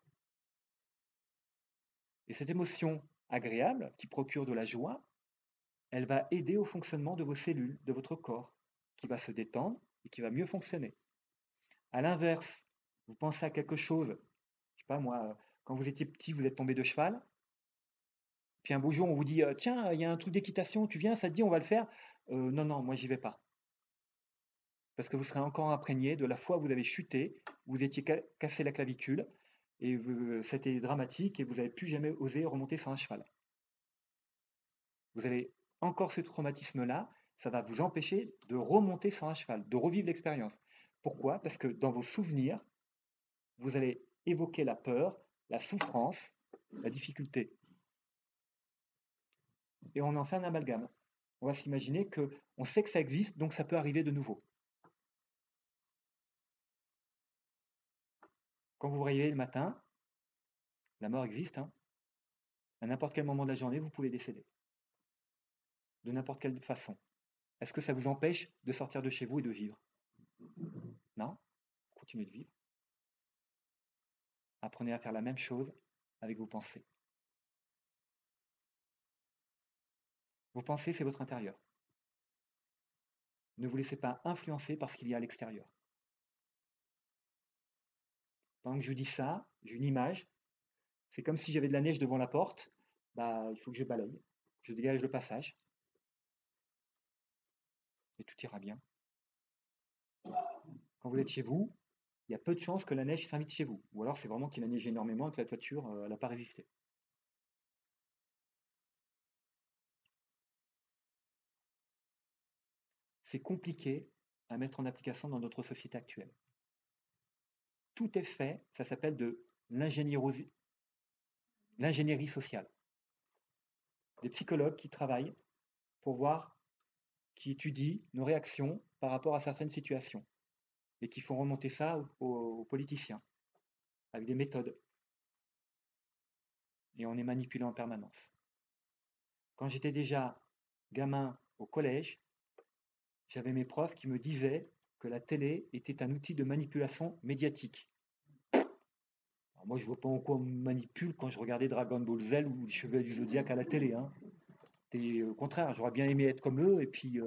Et cette émotion agréable qui procure de la joie, elle va aider au fonctionnement de vos cellules, de votre corps, qui va se détendre et qui va mieux fonctionner. À l'inverse, vous pensez à quelque chose, je sais pas moi, quand vous étiez petit, vous êtes tombé de cheval, puis un beau jour, on vous dit, tiens, il y a un truc d'équitation, tu viens, ça te dit, on va le faire. Non, non, moi, j'y vais pas. Parce que vous serez encore imprégné de la fois où vous avez chuté, vous étiez cassé la clavicule, et c'était dramatique, et vous n'avez plus jamais osé remonter sur un cheval. Vous avez encore ce traumatisme-là, ça va vous empêcher de remonter sur un cheval, de revivre l'expérience. Pourquoi? Parce que dans vos souvenirs, vous allez évoquer la peur, la souffrance, la difficulté. Et on en fait un amalgame. On va s'imaginer qu'on sait que ça existe, donc ça peut arriver de nouveau. Quand vous vous réveillez le matin, la mort existe, hein. À n'importe quel moment de la journée, vous pouvez décéder. De n'importe quelle façon. Est-ce que ça vous empêche de sortir de chez vous et de vivre? Non? Continuez de vivre. Apprenez à faire la même chose avec vos pensées. Vos pensées, c'est votre intérieur. Ne vous laissez pas influencer par ce qu'il y a à l'extérieur. Pendant que je dis ça, j'ai une image. C'est comme si j'avais de la neige devant la porte. Bah, il faut que je balaye. Je dégage le passage. Et tout ira bien. Quand vous êtes chez vous, il y a peu de chances que la neige s'invite chez vous. Ou alors c'est vraiment qu'il a neigé énormément et que la toiture n'a pas résisté. C'est compliqué à mettre en application dans notre société actuelle. Tout est fait, ça s'appelle de l'ingénierie sociale. Des psychologues qui travaillent pour voir, qui étudient nos réactions par rapport à certaines situations et qui font remonter ça aux politiciens avec des méthodes. Et on est manipulé en permanence. Quand j'étais déjà gamin au collège, j'avais mes profs qui me disaient que la télé était un outil de manipulation médiatique. Alors moi, je vois pas en quoi on me manipule quand je regardais Dragon Ball Z ou les Chevaliers du Zodiaque à la télé, hein. Et au contraire, j'aurais bien aimé être comme eux, et puis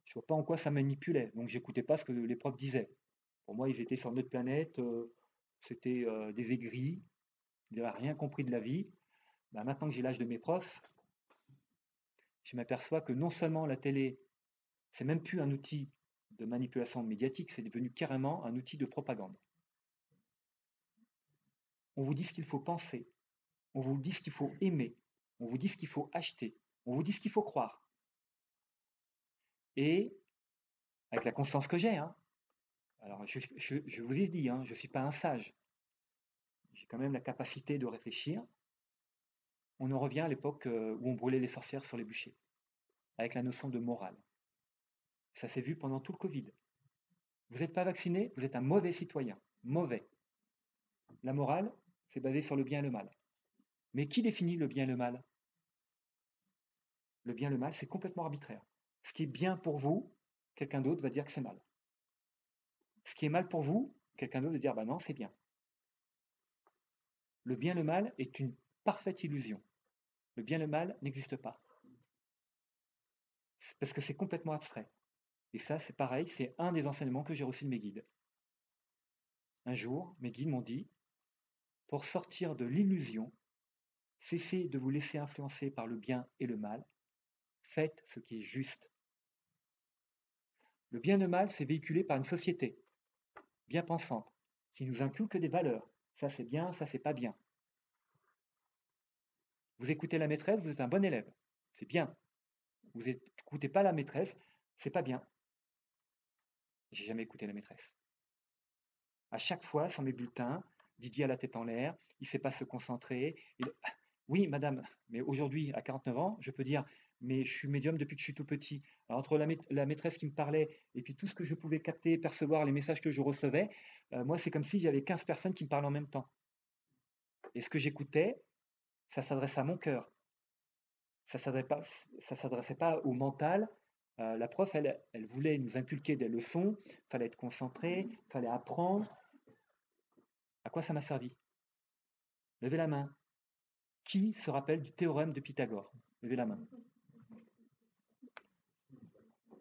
je vois pas en quoi ça manipulait. Donc j'écoutais pas ce que les profs disaient. Pour moi, ils étaient sur notre planète, c'était des aigris, ils n'avaient rien compris de la vie. Ben, maintenant que j'ai l'âge de mes profs, je m'aperçois que non seulement la télé, c'est même plus un outil de manipulation médiatique, c'est devenu carrément un outil de propagande. On vous dit ce qu'il faut penser, on vous dit ce qu'il faut aimer, on vous dit ce qu'il faut acheter, on vous dit ce qu'il faut croire. Et avec la conscience que j'ai, hein, alors je vous ai dit, hein, je ne suis pas un sage, j'ai quand même la capacité de réfléchir. On en revient à l'époque où on brûlait les sorcières sur les bûchers, avec la notion de morale. Ça s'est vu pendant tout le Covid. Vous n'êtes pas vacciné, vous êtes un mauvais citoyen. Mauvais. La morale, c'est basé sur le bien et le mal. Mais qui définit le bien et le mal? Le bien et le mal, c'est complètement arbitraire. Ce qui est bien pour vous, quelqu'un d'autre va dire que c'est mal. Ce qui est mal pour vous, quelqu'un d'autre va dire bah non, c'est bien. Le bien et le mal est une parfaite illusion. Le bien et le mal n'existe pas. Parce que c'est complètement abstrait. Et ça, c'est pareil, c'est un des enseignements que j'ai reçus de mes guides. Un jour, mes guides m'ont dit, pour sortir de l'illusion, cessez de vous laisser influencer par le bien et le mal, faites ce qui est juste. Le bien et le mal, c'est véhiculé par une société bien pensante, qui nous inculque des valeurs. Ça c'est bien, ça c'est pas bien. Vous écoutez la maîtresse, vous êtes un bon élève. C'est bien. Vous n'écoutez pas la maîtresse, c'est pas bien. J'ai jamais écouté la maîtresse. À chaque fois, sur mes bulletins, Didier a la tête en l'air, il ne sait pas se concentrer. Oui, madame, mais aujourd'hui, à 49 ans, je peux dire, mais je suis médium depuis que je suis tout petit. Alors, entre la maîtresse qui me parlait et puis tout ce que je pouvais capter, percevoir, les messages que je recevais, moi, c'est comme si j'avais 15 personnes qui me parlaient en même temps. Et ce que j'écoutais, ça s'adressait à mon cœur. Ça ne s'adressait pas au mental. La prof, elle voulait nous inculquer des leçons, il fallait être concentré, il fallait apprendre. À quoi ça m'a servi? Levez la main. Qui se rappelle du théorème de Pythagore? Levez la main.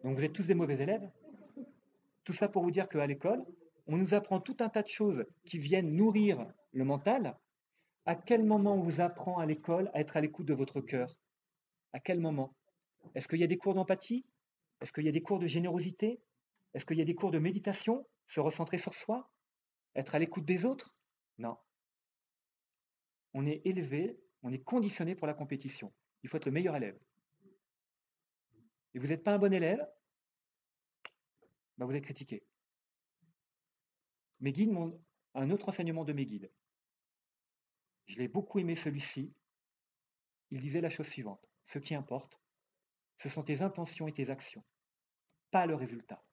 Donc vous êtes tous des mauvais élèves. Tout ça pour vous dire qu'à l'école, on nous apprend tout un tas de choses qui viennent nourrir le mental. À quel moment on vous apprend à l'école à être à l'écoute de votre cœur? À quel moment? Est-ce qu'il y a des cours d'empathie? Est-ce qu'il y a des cours de générosité? Est-ce qu'il y a des cours de méditation? Se recentrer sur soi? Être à l'écoute des autres? Non. On est élevé, on est conditionné pour la compétition. Il faut être le meilleur élève. Et vous n'êtes pas un bon élève, bah vous êtes critiqué. Mes guides m'ont un autre enseignement de mes guides. Je l'ai beaucoup aimé celui-ci. Il disait la chose suivante. Ce qui importe, ce sont tes intentions et tes actions, pas le résultat.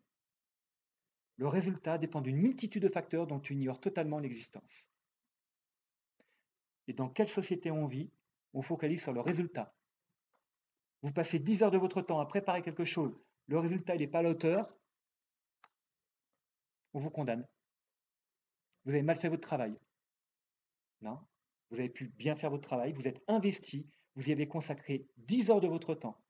Le résultat dépend d'une multitude de facteurs dont tu ignores totalement l'existence. Et dans quelle société on vit, on focalise sur le résultat. Vous passez 10 heures de votre temps à préparer quelque chose, le résultat il n'est pas à la hauteur, on vous condamne. Vous avez mal fait votre travail. Non, vous avez pu bien faire votre travail, vous êtes investi, vous y avez consacré 10 heures de votre temps.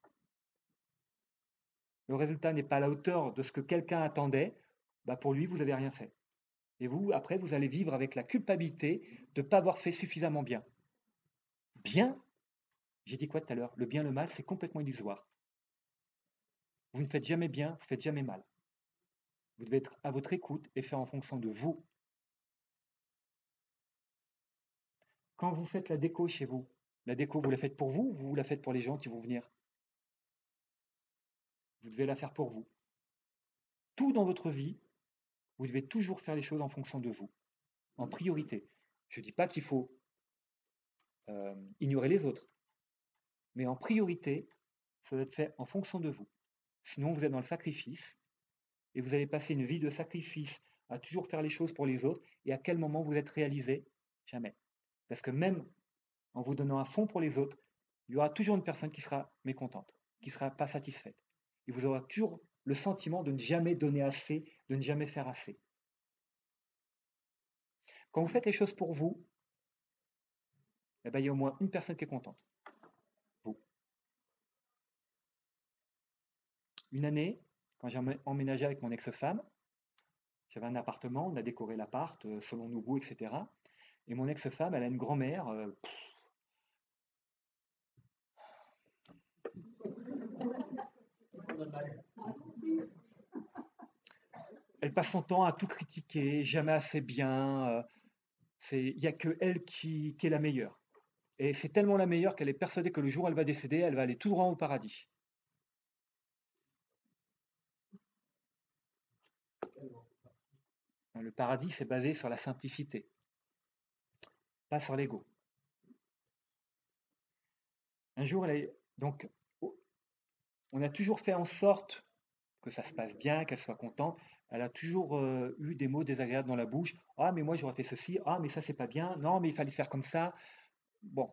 Le résultat n'est pas à la hauteur de ce que quelqu'un attendait, bah pour lui, vous n'avez rien fait. Et vous, après, vous allez vivre avec la culpabilité de ne pas avoir fait suffisamment bien. Bien, j'ai dit quoi tout à l'heure? Le bien, le mal, c'est complètement illusoire. Vous ne faites jamais bien, vous ne faites jamais mal. Vous devez être à votre écoute et faire en fonction de vous. Quand vous faites la déco chez vous, la déco, vous la faites pour vous ou vous la faites pour les gens qui vont venir? Vous devez la faire pour vous. Tout dans votre vie, vous devez toujours faire les choses en fonction de vous, en priorité. Je ne dis pas qu'il faut ignorer les autres, mais en priorité, ça doit être fait en fonction de vous. Sinon, vous êtes dans le sacrifice et vous allez passer une vie de sacrifice à toujours faire les choses pour les autres, et à quel moment vous êtes réalisé? Jamais. Parce que même en vous donnant un fond pour les autres, il y aura toujours une personne qui sera mécontente, qui ne sera pas satisfaite. Et vous aurez toujours le sentiment de ne jamais donner assez, de ne jamais faire assez. Quand vous faites les choses pour vous, eh ben, il y a au moins une personne qui est contente. Vous. Une année, quand j'ai emménagé avec mon ex-femme, j'avais un appartement, on a décoré l'appart selon nos goûts, etc. Et mon ex-femme, elle a une grand-mère. Elle passe son temps à tout critiquer, jamais assez bien. Il n'y a que elle qui est la meilleure. Et c'est tellement la meilleure qu'elle est persuadée que le jour où elle va décéder, elle va aller tout droit au paradis. Le paradis, c'est basé sur la simplicité, pas sur l'ego. Un jour, donc, on a toujours fait en sorte que ça se passe bien, qu'elle soit contente. Elle a toujours eu des mots désagréables dans la bouche. Ah, mais moi, j'aurais fait ceci. Ah, mais ça, c'est pas bien. Non, mais il fallait faire comme ça. Bon,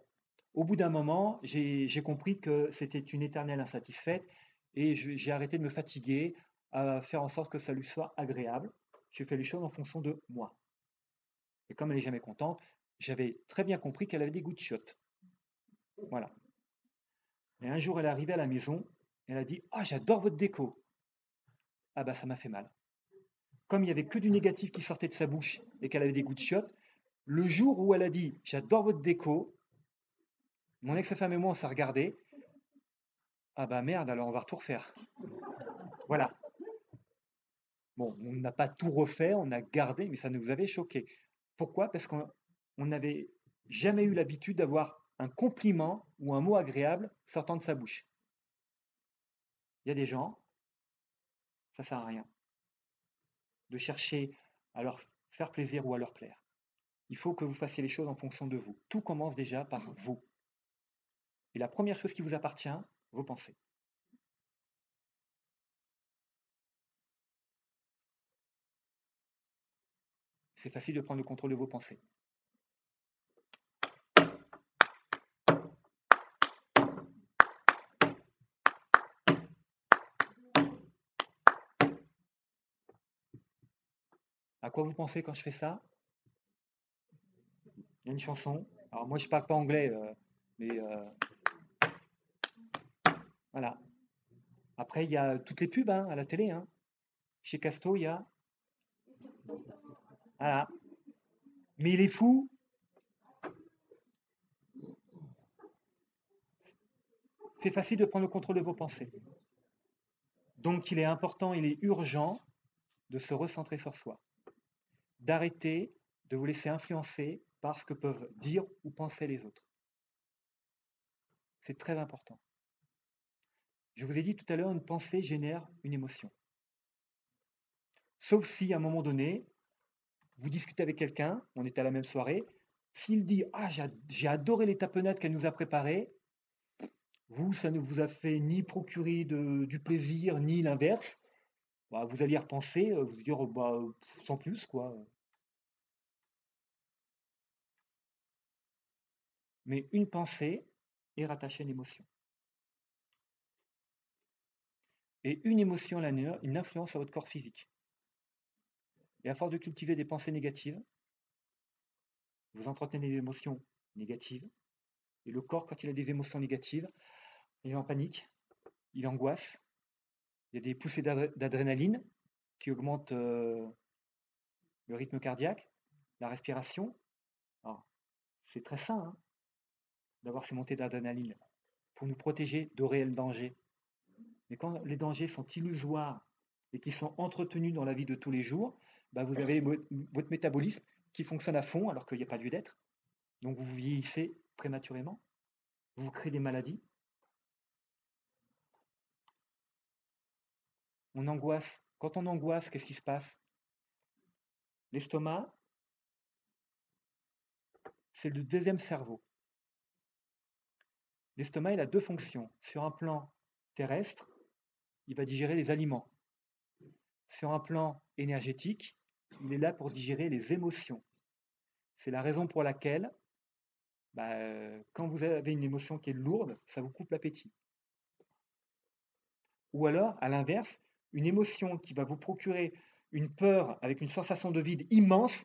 au bout d'un moment, j'ai compris que c'était une éternelle insatisfaite et j'ai arrêté de me fatiguer à faire en sorte que ça lui soit agréable. J'ai fait les choses en fonction de moi. Et comme elle n'est jamais contente, j'avais très bien compris qu'elle avait des goûts de chiottes. Voilà. Et un jour, elle est arrivée à la maison, et elle a dit: Ah, j'adore votre déco. Ah, bah, ça m'a fait mal. Comme il n'y avait que du négatif qui sortait de sa bouche et qu'elle avait des goûts de chiottes, le jour où elle a dit: J'adore votre déco, mon ex-femme et moi, on s'est regardé. Ah, bah merde, alors on va tout refaire. Voilà. Bon, on n'a pas tout refait, on a gardé, mais ça nous avait choqué. Pourquoi? Parce qu'on n'avait jamais eu l'habitude d'avoir un compliment ou un mot agréable sortant de sa bouche. Il y a des gens, ça sert à rien de chercher à leur faire plaisir ou à leur plaire. Il faut que vous fassiez les choses en fonction de vous. Tout commence déjà par vous. Et la première chose qui vous appartient, vos pensées. C'est facile de prendre le contrôle de vos pensées. À quoi vous pensez quand je fais ça? Il y a une chanson. Alors moi je parle pas anglais, mais voilà. Après il y a toutes les pubs hein, à la télé. Hein. Chez Casto il y a. Voilà. Mais il est fou. C'est facile de prendre le contrôle de vos pensées. Donc il est important, il est urgent de se recentrer sur soi. D'arrêter de vous laisser influencer par ce que peuvent dire ou penser les autres. C'est très important. Je vous ai dit tout à l'heure, une pensée génère une émotion. Sauf si, à un moment donné, vous discutez avec quelqu'un, on est à la même soirée, s'il dit: Ah, j'ai adoré les tapenades qu'elle nous a préparées, vous, ça ne vous a fait ni procurer du plaisir, ni l'inverse, bah, vous allez y repenser, vous dire: bah, sans plus, quoi. Mais une pensée est rattachée à une émotion. Et une émotion a une influence sur votre corps physique. Et à force de cultiver des pensées négatives, vous entretenez des émotions négatives. Et le corps, quand il a des émotions négatives, il est en panique, il angoisse, il y a des poussées d'adrénaline qui augmentent le rythme cardiaque, la respiration. Alors, c'est très sain hein, d'avoir ces montées d'adrénaline pour nous protéger de réels dangers. Mais quand les dangers sont illusoires et qui sont entretenus dans la vie de tous les jours, bah vous avez votre métabolisme qui fonctionne à fond alors qu'il n'y a pas lieu d'être. Donc vous vieillissez prématurément, vous créez des maladies. On angoisse. Quand on angoisse, qu'est-ce qui se passe? L'estomac, c'est le deuxième cerveau. L'estomac, il a deux fonctions. Sur un plan terrestre, il va digérer les aliments. sur un plan énergétique, il est là pour digérer les émotions. C'est la raison pour laquelle, quand vous avez une émotion qui est lourde, ça vous coupe l'appétit. Ou alors, à l'inverse, une émotion qui va vous procurer une peur avec une sensation de vide immense,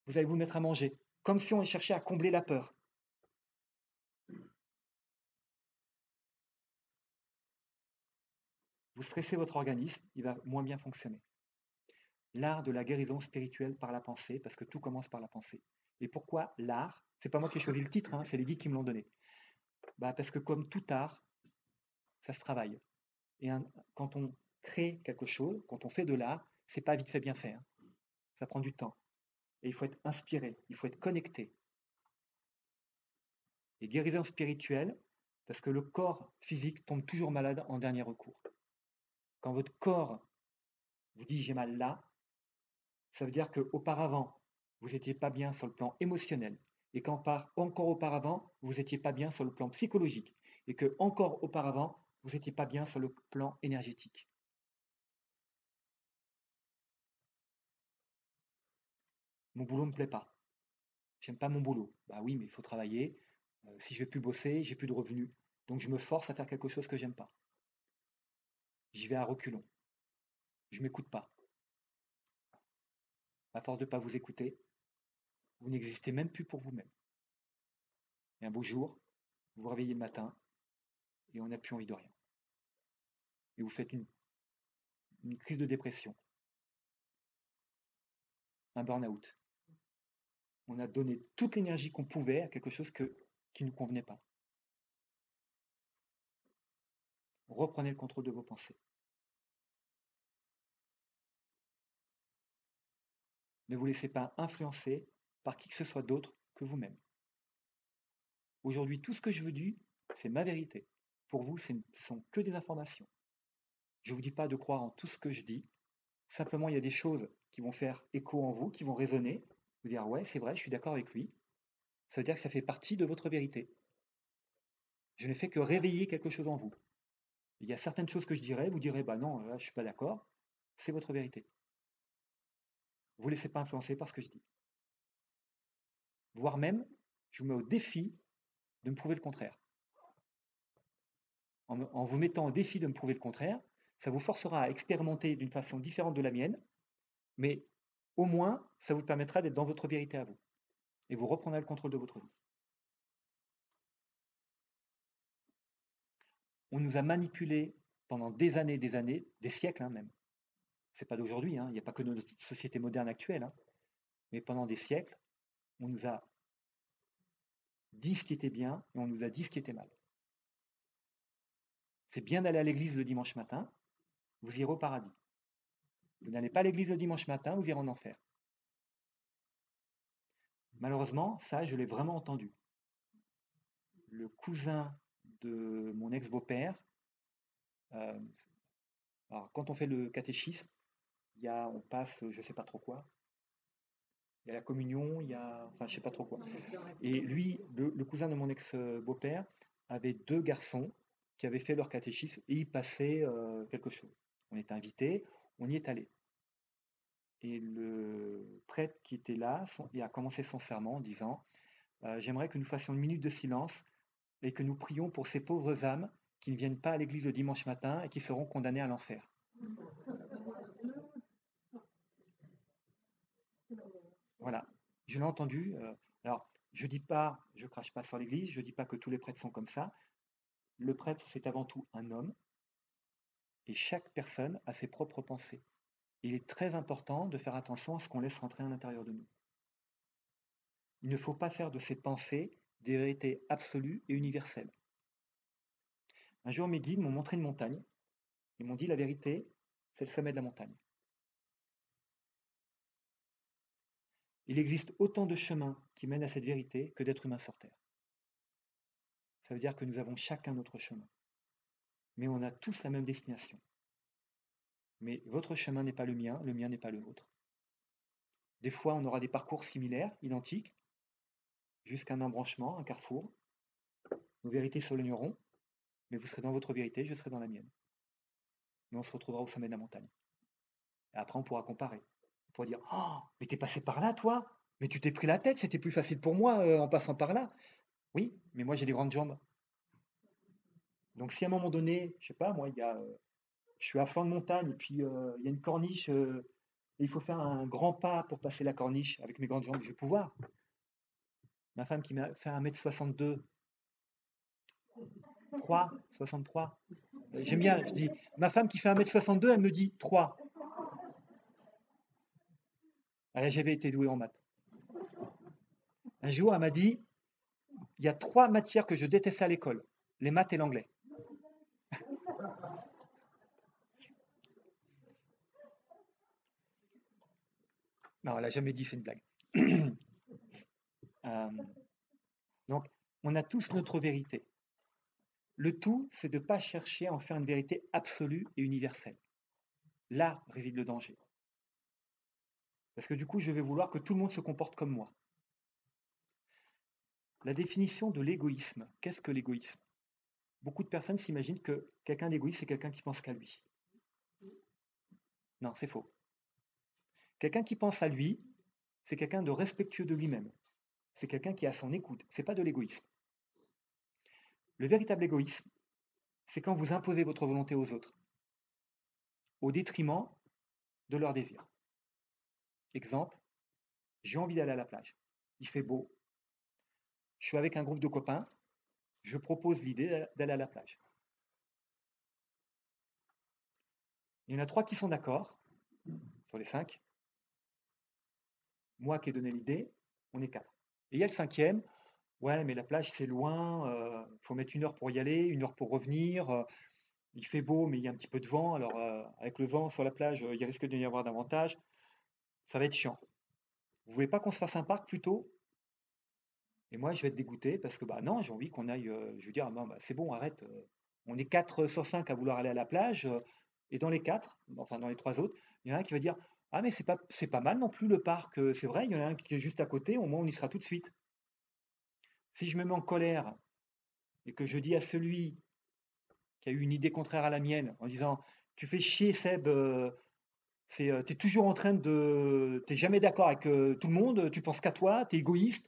vous allez vous mettre à manger, comme si on cherchait à combler la peur. Vous stressez votre organisme, il va moins bien fonctionner. L'art de la guérison spirituelle par la pensée, parce que tout commence par la pensée. Et pourquoi l'art? C'est pas moi qui ai choisi le titre, hein, c'est les guides qui me l'ont donné. Parce que comme tout art, ça se travaille. Et quand on crée quelque chose, quand on fait de l'art, c'est pas vite fait bien fait, hein. Ça prend du temps. Et il faut être inspiré, il faut être connecté. Et guérison spirituelle, parce que le corps physique tombe toujours malade en dernier recours. Quand votre corps vous dit j'ai mal là, ça veut dire qu'auparavant, vous n'étiez pas bien sur le plan émotionnel. Et encore auparavant, vous n'étiez pas bien sur le plan psychologique. Et que encore auparavant, vous n'étiez pas bien sur le plan énergétique. Mon boulot ne me plaît pas. J'aime pas mon boulot. Bah oui, mais il faut travailler. Si je vais plus bosser, j'ai plus de revenus. Donc je me force à faire quelque chose que j'aime pas. J'y vais à reculons. Je m'écoute pas. À force de ne pas vous écouter, vous n'existez même plus pour vous-même. Et un beau jour, vous vous réveillez le matin et on n'a plus envie de rien. Et vous faites une crise de dépression, un burn-out. On a donné toute l'énergie qu'on pouvait à quelque chose qui ne nous convenait pas. Reprenez le contrôle de vos pensées. Ne vous laissez pas influencer par qui que ce soit d'autre que vous-même. Aujourd'hui, tout ce que je vous dis, c'est ma vérité. Pour vous, ce ne sont que des informations. Je ne vous dis pas de croire en tout ce que je dis. Simplement, il y a des choses qui vont faire écho en vous, qui vont résonner. Vous dire, ouais, c'est vrai, je suis d'accord avec lui. Ça veut dire que ça fait partie de votre vérité. Je ne fais que réveiller quelque chose en vous. Il y a certaines choses que je dirais, vous direz, bah non, là, je ne suis pas d'accord. C'est votre vérité. Vous ne laissez pas influencer par ce que je dis. Voire même, je vous mets au défi de me prouver le contraire. En vous mettant au défi de me prouver le contraire, ça vous forcera à expérimenter d'une façon différente de la mienne, mais au moins, ça vous permettra d'être dans votre vérité à vous. Et vous reprendrez le contrôle de votre vie. On nous a manipulés pendant des années, des siècles même. C'est pas d'aujourd'hui, il n'y a pas que notre société moderne actuelle, mais pendant des siècles, on nous a dit ce qui était bien et on nous a dit ce qui était mal. C'est bien d'aller à l'église le dimanche matin, vous irez au paradis. Vous n'allez pas à l'église le dimanche matin, vous irez en enfer. Malheureusement, ça, je l'ai vraiment entendu. Le cousin de mon ex-beau-père, euh, alors quand on fait le catéchisme, on passe, je ne sais pas trop quoi, il y a la communion, enfin je sais pas trop quoi. Et lui, le cousin de mon ex-beau-père, avait deux garçons qui avaient fait leur catéchisme et il passait quelque chose. On était invités, on y est allé. Et le prêtre qui était là, il a commencé son serment en disant j'aimerais que nous fassions une minute de silence et que nous prions pour ces pauvres âmes qui ne viennent pas à l'église le dimanche matin et qui seront condamnées à l'enfer. Voilà, je l'ai entendu. Alors, je dis pas, je crache pas sur l'église, je dis pas que tous les prêtres sont comme ça. Le prêtre, c'est avant tout un homme et chaque personne a ses propres pensées. Il est très important de faire attention à ce qu'on laisse rentrer à l'intérieur de nous. Il ne faut pas faire de ces pensées des vérités absolues et universelles. Un jour, mes guides m'ont montré une montagne. Ils m'ont dit la vérité, c'est le sommet de la montagne. Il existe autant de chemins qui mènent à cette vérité que d'êtres humains sur Terre. Ça veut dire que nous avons chacun notre chemin. Mais on a tous la même destination. Mais votre chemin n'est pas le mien n'est pas le vôtre. Des fois, on aura des parcours similaires, identiques, jusqu'à un embranchement, un carrefour. Nos vérités s'aligneront, mais vous serez dans votre vérité, je serai dans la mienne. Mais on se retrouvera au sommet de la montagne. Et après, on pourra comparer. On pourra dire, oh, mais t'es passé par là, toi? Mais tu t'es pris la tête, c'était plus facile pour moi en passant par là. Oui, mais moi j'ai des grandes jambes. Donc si à un moment donné, je sais pas, moi, je suis à flanc de montagne et puis il y a une corniche et il faut faire un grand pas pour passer la corniche avec mes grandes jambes, je vais pouvoir. Ma femme qui m'a fait 1,62 m, 3, 63. J'aime bien, je dis, ma femme qui fait 1,62 m, elle me dit 3. J'avais été doué en maths. Un jour, elle m'a dit, il y a 3 matières que je détestais à l'école, les maths et l'anglais. Non, elle n'a jamais dit, c'est une blague. Euh, donc, on a tous notre vérité. Le tout, c'est de ne pas chercher à en faire une vérité absolue et universelle. Là réside le danger. Parce que du coup, je vais vouloir que tout le monde se comporte comme moi. La définition de l'égoïsme, qu'est-ce que l'égoïsme? Beaucoup de personnes s'imaginent que quelqu'un d'égoïste, c'est quelqu'un qui pense qu'à lui. Non, c'est faux. Quelqu'un qui pense à lui, c'est quelqu'un de respectueux de lui-même. C'est quelqu'un qui est à son écoute. Ce n'est pas de l'égoïsme. Le véritable égoïsme, c'est quand vous imposez votre volonté aux autres, au détriment de leurs désirs. Exemple, j'ai envie d'aller à la plage. Il fait beau. Je suis avec un groupe de copains. Je propose l'idée d'aller à la plage. Il y en a 3 qui sont d'accord sur les 5. Moi qui ai donné l'idée, on est 4. Et il y a le 5e, ouais, mais la plage c'est loin, il faut mettre 1 heure pour y aller, 1 heure pour revenir. Il fait beau, mais il y a un petit peu de vent. Alors, avec le vent sur la plage, il risque d'y avoir davantage. Ça va être chiant. Vous voulez pas qu'on se fasse un parc plutôt? Et moi, je vais être dégoûté parce que, bah non, j'ai envie qu'on aille. Je veux dire, ah non, bah, c'est bon, arrête. On est 4 sur 5 à vouloir aller à la plage. Et dans les 4, enfin dans les 3 autres, il y en a un qui va dire, ah, mais c'est pas mal non plus le parc. C'est vrai, il y en a un qui est juste à côté. Au moins, on y sera tout de suite. Si je me mets en colère et que je dis à celui qui a eu une idée contraire à la mienne en disant, tu fais chier Seb, t'es toujours en train de, t'es jamais d'accord avec tout le monde, tu penses qu'à toi, t'es égoïste.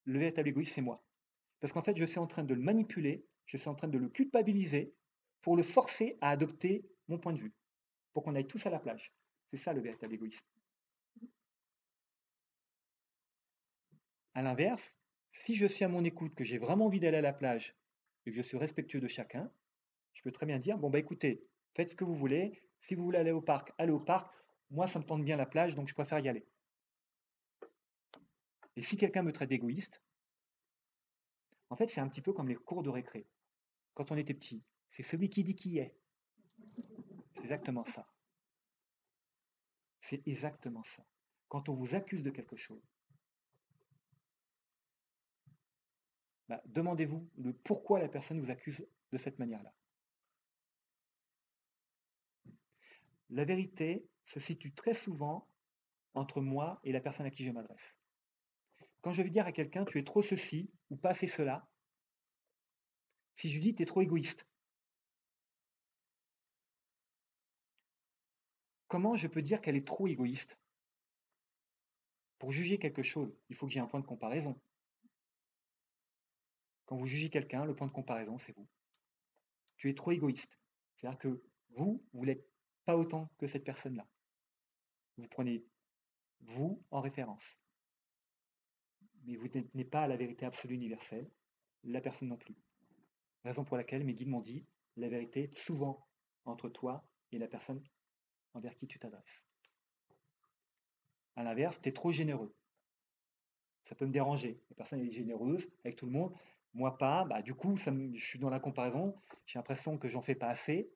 Le véritable égoïste, c'est moi. Parce qu'en fait, je suis en train de le manipuler, je suis en train de le culpabiliser pour le forcer à adopter mon point de vue, pour qu'on aille tous à la plage. C'est ça le véritable égoïsme. À l'inverse, si je suis à mon écoute, que j'ai vraiment envie d'aller à la plage et que je suis respectueux de chacun, je peux très bien dire, bon bah écoutez, faites ce que vous voulez, si vous voulez aller au parc, allez au parc, moi ça me tente bien la plage, donc je préfère y aller. Et si quelqu'un me traite d'égoïste, en fait c'est un petit peu comme les cours de récré. Quand on était petit, c'est celui qui dit qui est. C'est exactement ça. C'est exactement ça. Quand on vous accuse de quelque chose, bah, demandez-vous le pourquoi la personne vous accuse de cette manière-là. La vérité se situe très souvent entre moi et la personne à qui je m'adresse. Quand je vais dire à quelqu'un tu es trop ceci ou pas assez cela, si je lui dis tu es trop égoïste, comment je peux dire qu'elle est trop égoïste? Pour juger quelque chose, il faut que j'ai un point de comparaison. Quand vous jugez quelqu'un, le point de comparaison, c'est vous. Tu es trop égoïste. C'est-à-dire que vous n'êtes pas autant que cette personne-là. Vous prenez vous en référence. Mais vous n'êtes pas à la vérité absolue universelle, la personne non plus. Raison pour laquelle mes guides m'ont dit, la vérité est souvent entre toi et la personne envers qui tu t'adresses. À l'inverse, tu es trop généreux. Ça peut me déranger. La personne est généreuse avec tout le monde, moi pas. Bah, du coup, je suis dans la comparaison. J'ai l'impression que j'en fais pas assez,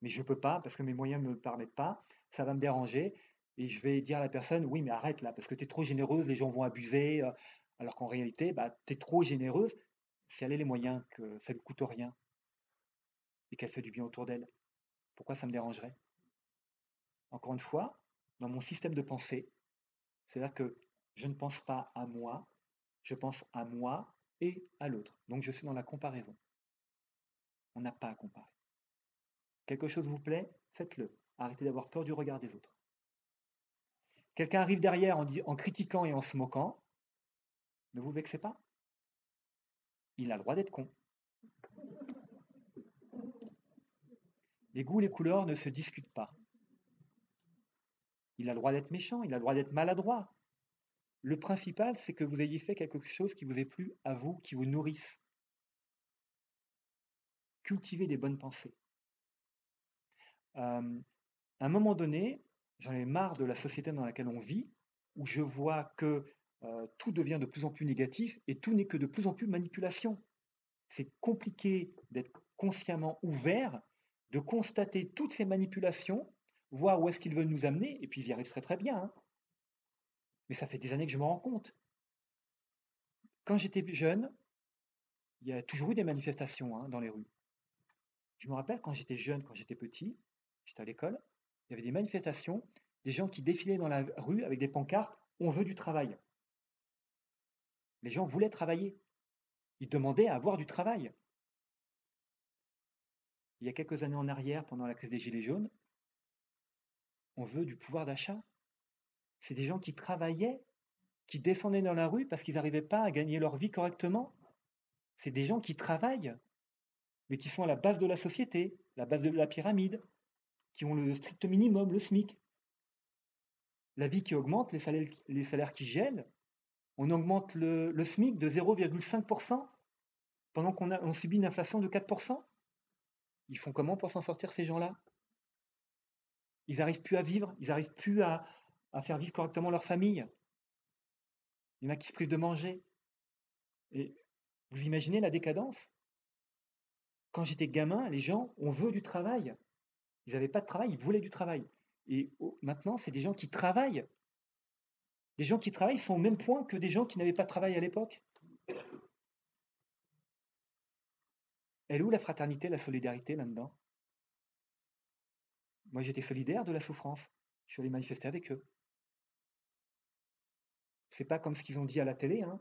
mais je peux pas parce que mes moyens ne me permettent pas. Ça va me déranger et je vais dire à la personne, oui, mais arrête là, parce que tu es trop généreuse, les gens vont abuser. Alors qu'en réalité, bah, tu es trop généreuse. Si elle a les moyens, que ça ne lui coûte rien et qu'elle fait du bien autour d'elle, pourquoi ça me dérangerait? Encore une fois, dans mon système de pensée, c'est-à-dire que je ne pense pas à moi, je pense à moi et à l'autre. Donc je suis dans la comparaison. On n'a pas à comparer. Quelque chose vous plaît, faites-le. Arrêtez d'avoir peur du regard des autres. Quelqu'un arrive derrière en critiquant et en se moquant, ne vous vexez pas. Il a le droit d'être con. Les goûts, les couleurs ne se discutent pas. Il a le droit d'être méchant, il a le droit d'être maladroit. Le principal, c'est que vous ayez fait quelque chose qui vous ait plu à vous, qui vous nourrisse. Cultivez des bonnes pensées. À un moment donné, j'en ai marre de la société dans laquelle on vit, où je vois que tout devient de plus en plus négatif et tout n'est que de plus en plus manipulation. C'est compliqué d'être consciemment ouvert, de constater toutes ces manipulations, voir où est-ce qu'ils veulent nous amener, et puis ils y arrivent très très bien, hein. Mais ça fait des années que je m'en rends compte. Quand j'étais jeune, il y a toujours eu des manifestations, hein, dans les rues. Je me rappelle quand j'étais jeune, quand j'étais petit, j'étais à l'école, il y avait des manifestations, des gens qui défilaient dans la rue avec des pancartes, on veut du travail. Les gens voulaient travailler. Ils demandaient à avoir du travail. Il y a quelques années en arrière, pendant la crise des Gilets jaunes, on veut du pouvoir d'achat. C'est des gens qui travaillaient, qui descendaient dans la rue parce qu'ils n'arrivaient pas à gagner leur vie correctement. C'est des gens qui travaillent, mais qui sont à la base de la société, la base de la pyramide, qui ont le strict minimum, le SMIC. La vie qui augmente, les salaires qui gèlent, on augmente le SMIC de 0,5% pendant on subit une inflation de 4%. Ils font comment pour s'en sortir, ces gens-là? Ils n'arrivent plus à vivre, ils n'arrivent plus à faire vivre correctement leur famille. Il y en a qui se privent de manger. Et vous imaginez la décadence? Quand j'étais gamin, les gens, on veut du travail. Ils n'avaient pas de travail, ils voulaient du travail. Et maintenant, c'est des gens qui travaillent. Des gens qui travaillent sont au même point que des gens qui n'avaient pas de travail à l'époque. Elle est où la fraternité, la solidarité là-dedans? Moi, j'étais solidaire de la souffrance. Je suis allé manifester avec eux. C'est pas comme ce qu'ils ont dit à la télé, hein.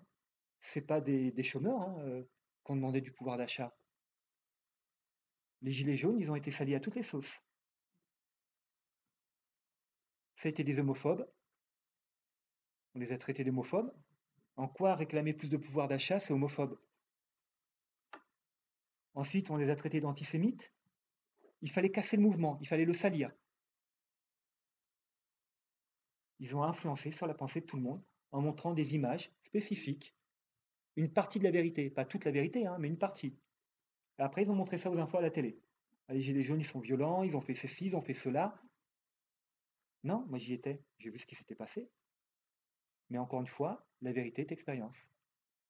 C'est pas des chômeurs, hein, qu'on demandait du pouvoir d'achat. Les gilets jaunes, ils ont été salis à toutes les sauces. Ça a été des homophobes. On les a traités d'homophobes. En quoi réclamer plus de pouvoir d'achat, c'est homophobe? Ensuite, on les a traités d'antisémites. Il fallait casser le mouvement, il fallait le salir. Ils ont influencé sur la pensée de tout le monde en montrant des images spécifiques, une partie de la vérité, pas toute la vérité, hein, mais une partie. Et après, ils ont montré ça aux infos à la télé. Ah, les gilets jaunes, ils sont violents, ils ont fait ceci, ils ont fait cela. Non, moi j'y étais, j'ai vu ce qui s'était passé. Mais encore une fois, la vérité est expérience.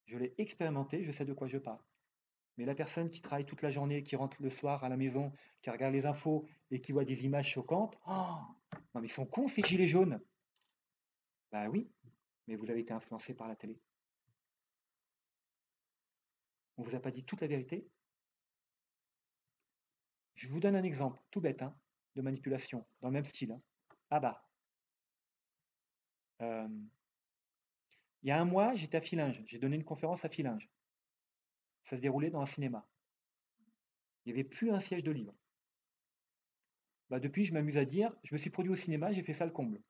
Je l'ai expérimenté, je sais de quoi je parle. Mais la personne qui travaille toute la journée, qui rentre le soir à la maison, qui regarde les infos et qui voit des images choquantes, oh, non mais ils sont cons ces gilets jaunes. Bah oui, mais vous avez été influencé par la télé. On vous a pas dit toute la vérité. Je vous donne un exemple, tout bête, hein, de manipulation, dans le même style, hein. Ah bah, euh, il y a un mois, j'étais à Fillinges, j'ai donné une conférence à Fillinges. Ça se déroulait dans un cinéma. Il n'y avait plus un siège de libre. Bah depuis, je m'amuse à dire, je me suis produit au cinéma, j'ai fait ça le comble.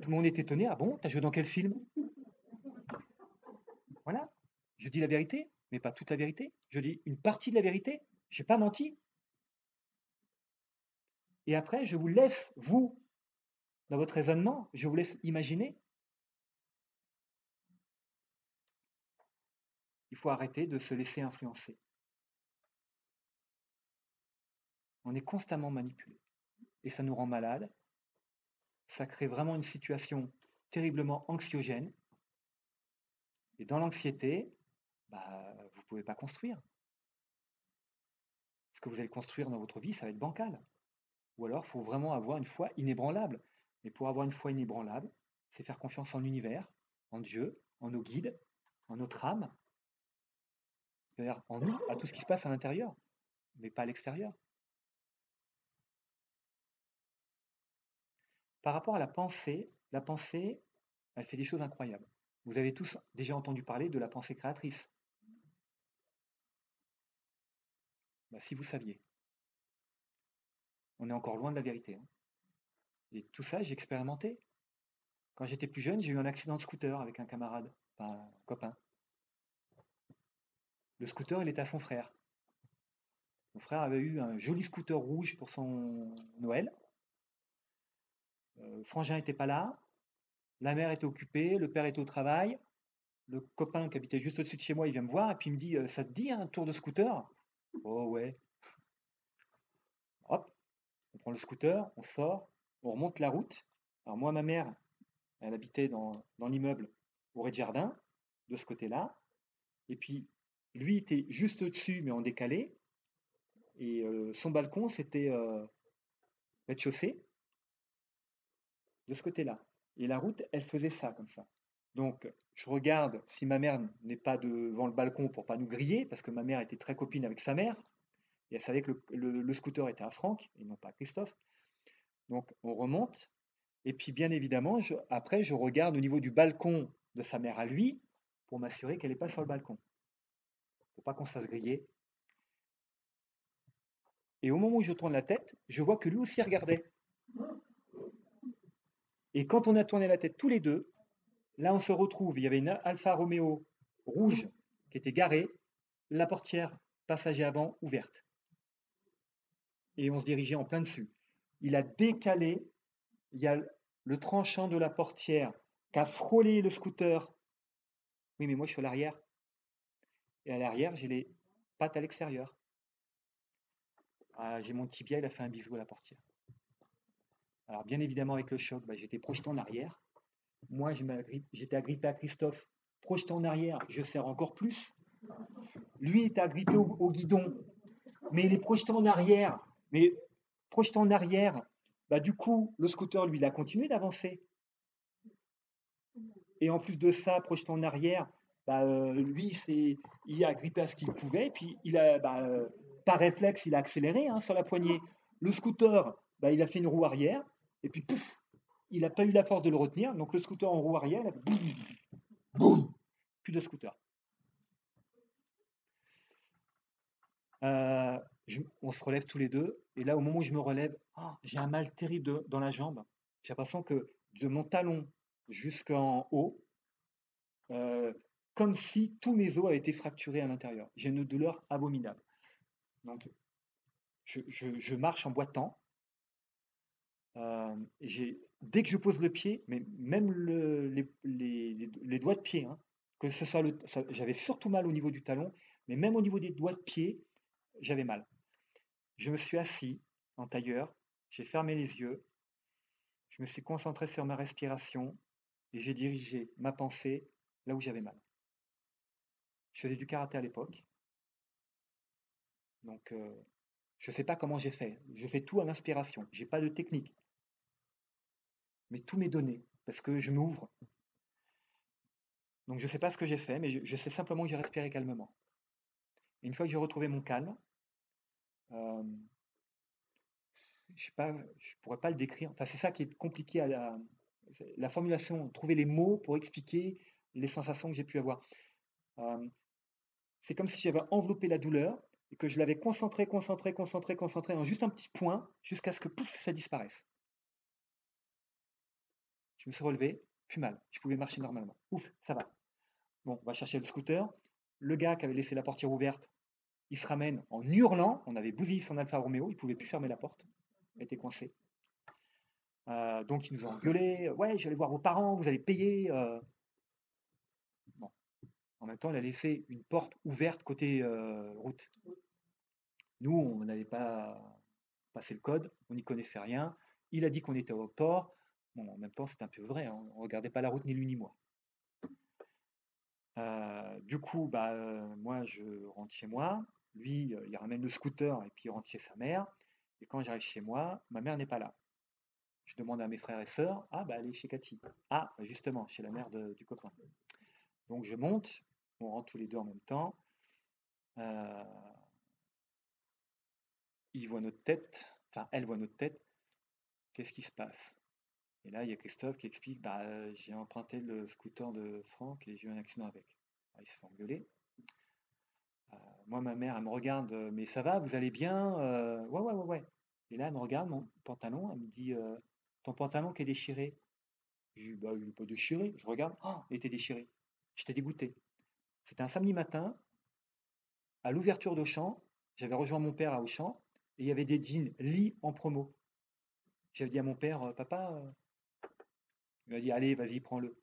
Tout le monde est étonné, ah bon, t'as joué dans quel film? Voilà, je dis la vérité, mais pas toute la vérité. Je dis une partie de la vérité, j'ai pas menti. Et après, je vous laisse, vous, dans votre raisonnement, je vous laisse imaginer. Il faut arrêter de se laisser influencer. On est constamment manipulé. Et ça nous rend malade. Ça crée vraiment une situation terriblement anxiogène. Et dans l'anxiété, bah, vous ne pouvez pas construire. Ce que vous allez construire dans votre vie, ça va être bancal. Ou alors, il faut vraiment avoir une foi inébranlable. Mais pour avoir une foi inébranlable, c'est faire confiance en l'univers, en Dieu, en nos guides, en notre âme, c'est-à-dire en nous, à tout ce qui se passe à l'intérieur, mais pas à l'extérieur. Par rapport à la pensée, elle fait des choses incroyables. Vous avez tous déjà entendu parler de la pensée créatrice. Bah, si vous saviez, on est encore loin de la vérité, hein. Et tout ça, j'ai expérimenté. Quand j'étais plus jeune, j'ai eu un accident de scooter avec un camarade, enfin, un copain. Le scooter, il était à son frère. Mon frère avait eu un joli scooter rouge pour son Noël. Frangin n'était pas là. La mère était occupée, le père était au travail. Le copain qui habitait juste au-dessus de chez moi, il vient me voir et puis il me dit ça te dit un tour de scooter? Oh ouais. Hop, on prend le scooter, on sort, on remonte la route. Alors moi, ma mère, elle habitait dans l'immeuble au rez-de-jardin, de ce côté-là. Et puis lui était juste au-dessus, mais en décalé. Et son balcon, c'était rez-de-chaussée, de ce côté-là. Et la route, elle faisait ça, comme ça. Donc, je regarde si ma mère n'est pas devant le balcon pour pas nous griller, parce que ma mère était très copine avec sa mère, et elle savait que le scooter était à Franck, et non pas à Christophe. Donc, on remonte, et puis bien évidemment, après, je regarde au niveau du balcon de sa mère à lui, pour m'assurer qu'elle n'est pas sur le balcon, pour pas qu'on se fasse griller. Et au moment où je tourne la tête, je vois que lui aussi regardait. Et quand on a tourné la tête tous les deux, là, on se retrouve, il y avait une Alfa Romeo rouge qui était garée, la portière passager avant ouverte. Et on se dirigeait en plein dessus. Il a décalé, il y a le tranchant de la portière qui a frôlé le scooter. Oui, mais moi, je suis à l'arrière. Et à l'arrière, j'ai les pattes à l'extérieur. Ah, j'ai mon tibia, il a fait un bisou à la portière. Alors, bien évidemment, avec le choc, j'étais projeté en arrière. Moi, j'étais agrippé à Christophe, projeté en arrière, je serre encore plus. Lui était agrippé au guidon, mais il est projeté en arrière. Mais projeté en arrière, du coup, le scooter, lui, il a continué d'avancer. Et en plus de ça, projeté en arrière, lui, il a agrippé à ce qu'il pouvait, puis par réflexe, il a accéléré sur la poignée. Le scooter, il a fait une roue arrière, et puis pouf, il n'a pas eu la force de le retenir, donc le scooter en roue arrière, boum, plus de scooter. Euh, on se relève tous les deux, et là, au moment où je me relève, j'ai un mal terrible dans la jambe. J'ai l'impression que de mon talon jusqu'en haut, euh, comme si tous mes os avaient été fracturés à l'intérieur. J'ai une douleur abominable. Donc, je marche en boitant. Dès que je pose le pied, mais même les doigts de pied, que ce soit j'avais surtout mal au niveau du talon, mais même au niveau des doigts de pied, j'avais mal. Je me suis assis en tailleur, j'ai fermé les yeux, je me suis concentré sur ma respiration et j'ai dirigé ma pensée là où j'avais mal. Je faisais du karaté à l'époque, donc je ne sais pas comment j'ai fait. Je fais tout à l'inspiration. J'ai pas de technique, mais tout m'est donné parce que je m'ouvre. Donc je ne sais pas ce que j'ai fait, mais je sais simplement que j'ai respiré calmement. Et une fois que j'ai retrouvé mon calme, euh, je ne pourrais pas le décrire. Enfin, c'est ça qui est compliqué à la formulation, trouver les mots pour expliquer les sensations que j'ai pu avoir. Euh, c'est comme si j'avais enveloppé la douleur et que je l'avais concentré en juste un petit point jusqu'à ce que pouf, ça disparaisse. Je me suis relevé, plus mal. Je pouvais marcher normalement. Ouf, ça va. Bon, on va chercher le scooter. Le gars qui avait laissé la portière ouverte, il se ramène en hurlant. On avait bousillé son Alfa Romeo, il ne pouvait plus fermer la porte. Il était coincé. Donc, il nous a engueulé. Ouais, je vais aller voir vos parents, vous allez payer. Bon. En même temps, il a laissé une porte ouverte côté route. Nous, on n'avait pas passé le code, on n'y connaissait rien. Il a dit qu'on était au tort. Bon, en même temps, c'est un peu vrai. On ne regardait pas la route, ni lui ni moi. Du coup, moi, je rentre chez moi. Lui, il ramène le scooter et puis il rentre chez sa mère. Et quand j'arrive chez moi, ma mère n'est pas là. Je demande à mes frères et sœurs, elle est chez Cathy. Justement, chez la mère du copain. Donc je monte, on rentre tous les deux en même temps. Euh, il voit notre tête, enfin elle voit notre tête. Qu'est-ce qui se passe? Et là, il y a Christophe qui explique, j'ai emprunté le scooter de Franck et j'ai eu un accident avec. Il se fait engueuler. Moi, ma mère, elle me regarde, mais ça va, vous allez bien? Ouais, ouais, ouais, ouais. Et là, elle me regarde, mon pantalon, elle me dit, ton pantalon qui est déchiré. Je dis, bah, il n'est pas déchiré. Je regarde, oh, il était déchiré. J'étais dégoûté. C'était un samedi matin, à l'ouverture d'Auchan. J'avais rejoint mon père à Auchan et il y avait des jeans Lee en promo. J'avais dit à mon père, papa, il m'a dit, allez, vas-y, prends-le.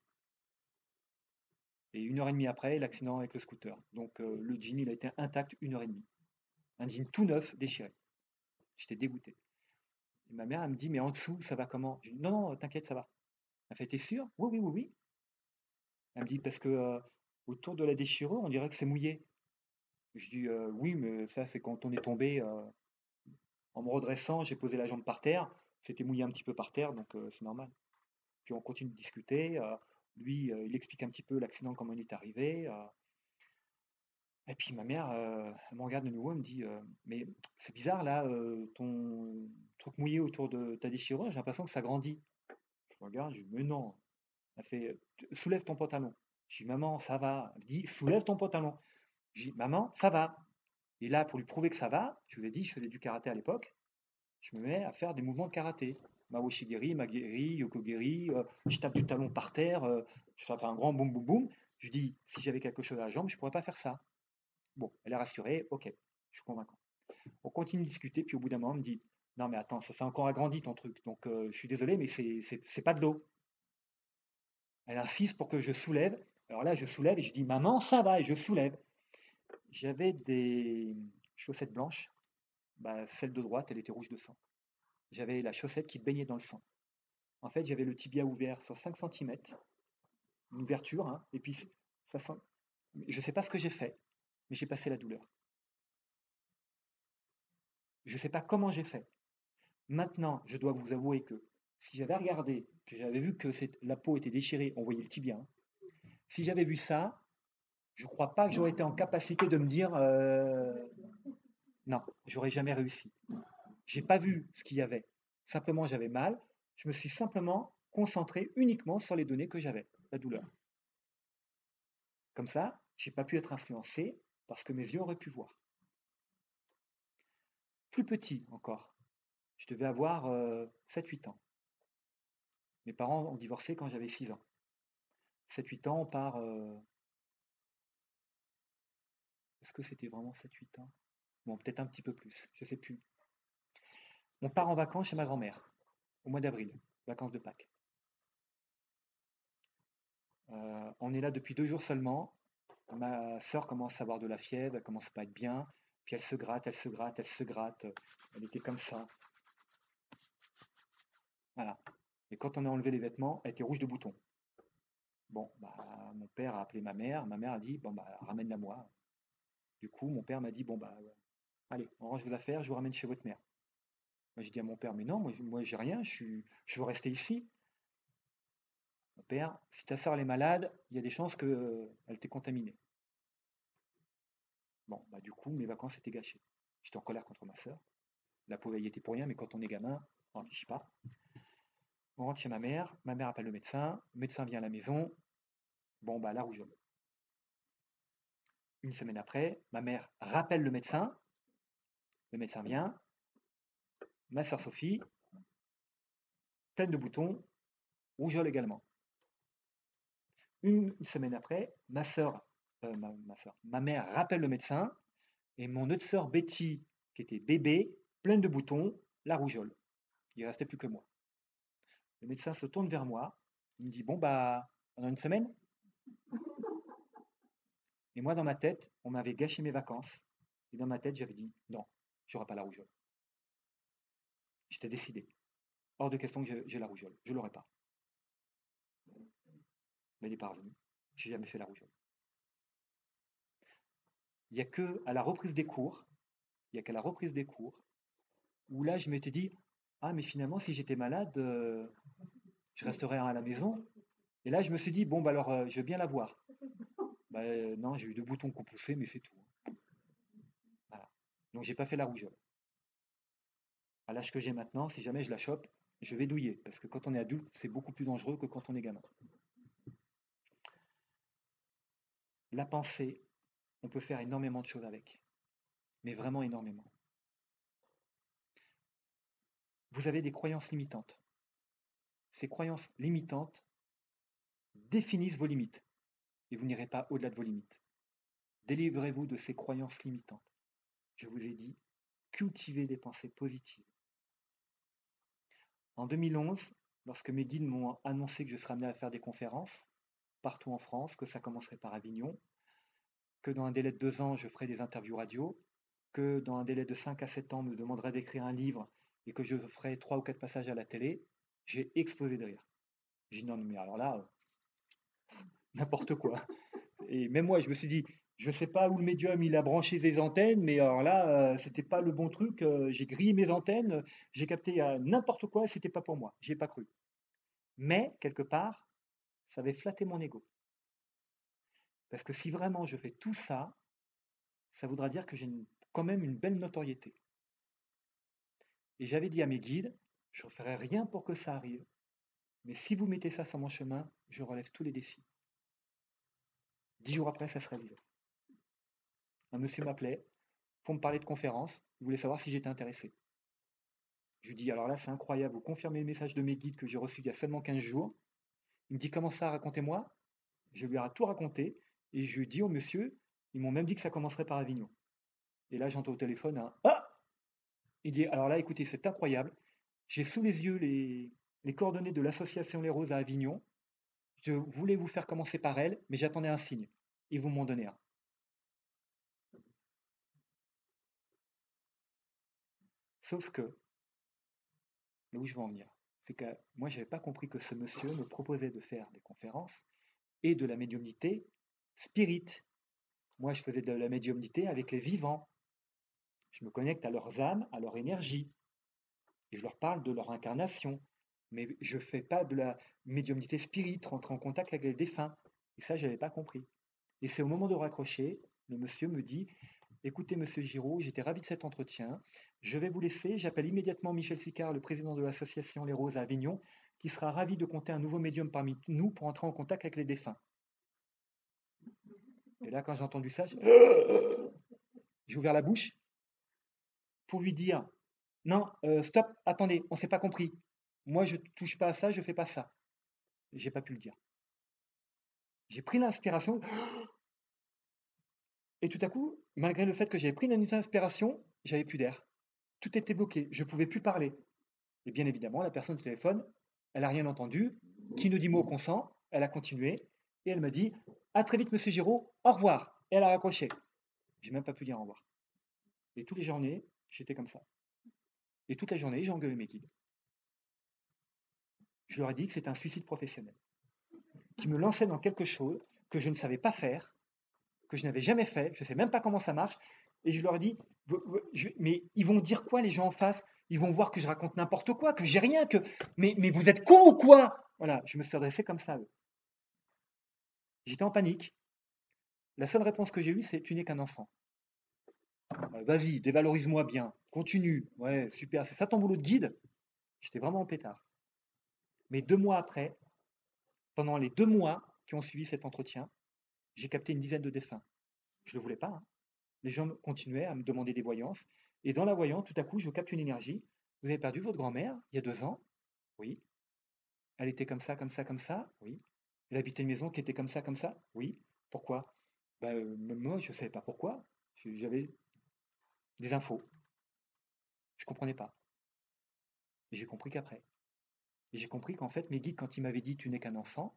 Et 1 heure et demie après, l'accident avec le scooter. Donc le jean, il a été intact 1 heure et demie. Un jean tout neuf, déchiré. J'étais dégoûté. Et ma mère, elle me dit, mais en dessous, ça va comment? Je dis, non, non, t'inquiète, ça va. Elle fait, t'es sûr? Oui, oui, oui, oui. Elle me dit, parce que autour de la déchirure, on dirait que c'est mouillé. Je dis, oui, mais ça, c'est quand on est tombé. En me redressant, j'ai posé la jambe par terre. C'était mouillé un petit peu par terre, donc c'est normal. Puis on continue de discuter. Lui, il explique un petit peu l'accident, comment il est arrivé. Et puis ma mère, elle me regarde de nouveau, elle me dit, mais c'est bizarre là, ton truc mouillé autour de ta déchirure, j'ai l'impression que ça grandit. Je regarde, je dis, mais non. Elle fait, soulève ton pantalon. Je dis, maman, ça va. Elle dit, soulève ton pantalon. Je dis, maman, ça va. Et là, pour lui prouver que ça va, je vous ai dit, je faisais du karaté à l'époque, je me mets à faire des mouvements de karaté. Maoshigiri, Magiri, Yokogiri, je tape du talon par terre, je fais un grand boum boum boum. Je dis, si j'avais quelque chose à la jambe, je ne pourrais pas faire ça. Bon, elle est rassurée, ok, je suis convaincant. On continue de discuter, puis au bout d'un moment, elle me dit, non mais attends, ça s'est encore agrandi ton truc, donc je suis désolé, mais c'est pas de l'eau. Elle insiste pour que je soulève. Alors là, je soulève et je dis, maman, ça va, et je soulève. J'avais des chaussettes blanches, bah, celle de droite, elle était rouge de sang. J'avais la chaussette qui baignait dans le sang. En fait, j'avais le tibia ouvert sur 5 centimètres, une ouverture, hein, et puis ça sent. Je ne sais pas ce que j'ai fait, mais j'ai passé la douleur. Je ne sais pas comment j'ai fait. Maintenant, je dois vous avouer que si j'avais regardé, que j'avais vu que la peau était déchirée, on voyait le tibia, hein. Si j'avais vu ça, je ne crois pas que j'aurais été en capacité de me dire non, j'aurais jamais réussi. J'ai pas vu ce qu'il y avait. Simplement, j'avais mal. Je me suis simplement concentré uniquement sur les données que j'avais, la douleur. Comme ça, j'ai pas pu être influencé parce que mes yeux auraient pu voir. Plus petit encore, je devais avoir 7-8 ans. Mes parents ont divorcé quand j'avais 6 ans. 7-8 ans, on part. Est-ce que c'était vraiment 7-8 ans? Bon, peut-être un petit peu plus, je ne sais plus. On part en vacances chez ma grand-mère, au mois d'avril, vacances de Pâques. On est là depuis 2 jours seulement. Ma sœur commence à avoir de la fièvre, elle commence pas à être bien. Puis elle se gratte, elle se gratte, elle se gratte. Elle était comme ça. Voilà. Et quand on a enlevé les vêtements, elle était rouge de boutons. Bon, bah, mon père a appelé ma mère. Ma mère a dit, bon, bah, ramène-la moi. Du coup, mon père m'a dit, bon, bah, allez, on range vos affaires, je vous ramène chez votre mère. Moi, j'ai dit à mon père, mais non, moi j'ai rien, je veux rester ici. Mon père, si ta sœur elle est malade, il y a des chances qu'elle t'ait contaminé. Bon, bah, du coup, mes vacances étaient gâchées. J'étais en colère contre ma sœur. La pauvre, elle y était pour rien, mais quand on est gamin, on ne réfléchit pas. On rentre chez ma mère appelle le médecin vient à la maison. Bon, bah, la rougeole. Une semaine après, ma mère rappelle le médecin vient, ma sœur Sophie, pleine de boutons, rougeole également. Une semaine après, ma mère rappelle le médecin et mon autre sœur Betty, qui était bébé, pleine de boutons, la rougeole. Il ne restait plus que moi. Le médecin se tourne vers moi, il me dit, bon, bah, pendant une semaine. Et moi, dans ma tête, on m'avait gâché mes vacances. Et dans ma tête, j'avais dit, non, j'aurai pas la rougeole. J'étais décidé. Hors de question que j'ai la rougeole. Je l'aurai pas. Mais il n'est pas revenu. J'ai jamais fait la rougeole. Il n'y a que à la reprise des cours, il y a qu'à la reprise des cours, où là, je m'étais dit, ah, mais finalement, si j'étais malade, je resterais à la maison. Et là, je me suis dit, bon, bah alors, je veux bien la voir. Bah, non, j'ai eu 2 boutons qu'on poussait, mais c'est tout. Voilà. Donc, j'ai pas fait la rougeole. À l'âge que j'ai maintenant, si jamais je la chope, je vais douiller. Parce que quand on est adulte, c'est beaucoup plus dangereux que quand on est gamin. La pensée, on peut faire énormément de choses avec. Mais vraiment énormément. Vous avez des croyances limitantes. Ces croyances limitantes, définissent vos limites et vous n'irez pas au-delà de vos limites. Délivrez-vous de ces croyances limitantes. Je vous ai dit, cultivez des pensées positives. En 2011, lorsque mes guides m'ont annoncé que je serais amené à faire des conférences partout en France, que ça commencerait par Avignon, que dans un délai de 2 ans, je ferai des interviews radio, que dans un délai de 5 à 7 ans, on me demanderait d'écrire un livre et que je ferai 3 ou 4 passages à la télé, j'ai explosé de rire. J'ai dit non, mais alors là, n'importe quoi. Et même moi, je me suis dit, je ne sais pas où le médium il a branché ses antennes, mais alors là, c'était pas le bon truc. J'ai grillé mes antennes, j'ai capté n'importe quoi, c'était pas pour moi. J'ai pas cru. Mais quelque part, ça avait flatté mon ego. Parce que si vraiment je fais tout ça, ça voudra dire que j'ai quand même une belle notoriété. Et j'avais dit à mes guides, je ne ferai rien pour que ça arrive, mais si vous mettez ça sur mon chemin, je relève tous les défis. 10 jours après, ça se réalisait. Un monsieur m'appelait pour me parler de conférence, il voulait savoir si j'étais intéressé. Je lui dis, alors là, c'est incroyable, vous confirmez le message de mes guides que j'ai reçu il y a seulement 15 jours. Il me dit, comment ça, racontez-moi. Je lui ai tout raconté, et je lui dis au monsieur, ils m'ont même dit que ça commencerait par Avignon. Et là, j'entends au téléphone un Ah! Il dit, alors là, écoutez, c'est incroyable. J'ai sous les yeux les coordonnées de l'association Les Roses à Avignon. Je voulais vous faire commencer par elle, mais j'attendais un signe. Ils vous m'ont donné un. Sauf que, là où je veux en venir, c'est que moi, je n'avais pas compris que ce monsieur me proposait de faire des conférences et de la médiumnité spirit. Moi, je faisais de la médiumnité avec les vivants. Je me connecte à leurs âmes, à leur énergie, et je leur parle de leur incarnation. Mais je ne fais pas de la médiumnité spirit, rentrer en contact avec les défunts. Et ça, je n'avais pas compris. Et c'est au moment de raccrocher, le monsieur me dit, écoutez, monsieur Giraud, j'étais ravi de cet entretien. Je vais vous laisser. J'appelle immédiatement Michel Sicard, le président de l'association Les Roses à Avignon, qui sera ravi de compter un nouveau médium parmi nous pour entrer en contact avec les défunts. Et là, quand j'ai entendu ça, j'ai ouvert la bouche pour lui dire non, stop, attendez, on ne s'est pas compris. Moi, je ne touche pas à ça, je ne fais pas ça. J'ai pas pu le dire. J'ai pris l'inspiration et tout à coup, malgré le fait que j'avais pris l'inspiration, j'avais plus d'air. Tout était bloqué, je ne pouvais plus parler. Et bien évidemment, la personne au téléphone, elle n'a rien entendu. Qui nous dit mot consent, elle a continué et elle m'a dit à très vite, monsieur Giraud, au revoir. Et elle a raccroché. J'ai même pas pu dire au revoir. Et toutes les journées, j'étais comme ça. Et toute la journée, j'ai engueulé mes guides. Je leur ai dit que c'était un suicide professionnel, qui me lançait dans quelque chose que je ne savais pas faire, que je n'avais jamais fait, je ne sais même pas comment ça marche. Et je leur ai dit, mais ils vont dire quoi les gens en face? Ils vont voir que je raconte n'importe quoi, que j'ai rien, mais vous êtes con ou quoi? Voilà, je me suis adressé comme ça à eux. J'étais en panique. La seule réponse que j'ai eue, c'est tu n'es qu'un enfant. Vas-y, dévalorise-moi bien, continue. Ouais, super, c'est ça ton boulot de guide? J'étais vraiment en pétard. Mais 2 mois après, pendant les 2 mois qui ont suivi cet entretien, j'ai capté une dizaine de défunts. Je ne le voulais pas, hein. Les gens continuaient à me demander des voyances. Et dans la voyance, tout à coup, je capte une énergie. Vous avez perdu votre grand-mère il y a 2 ans? Oui. Elle était comme ça, comme ça, comme ça? Oui. Elle habitait une maison qui était comme ça, comme ça? Oui. Pourquoi? Même moi, je ne savais pas pourquoi. J'avais des infos. Je ne comprenais pas. Et j'ai compris qu'après. Et j'ai compris qu'en fait, mes guides, quand ils m'avaient dit tu n'es qu'un enfant,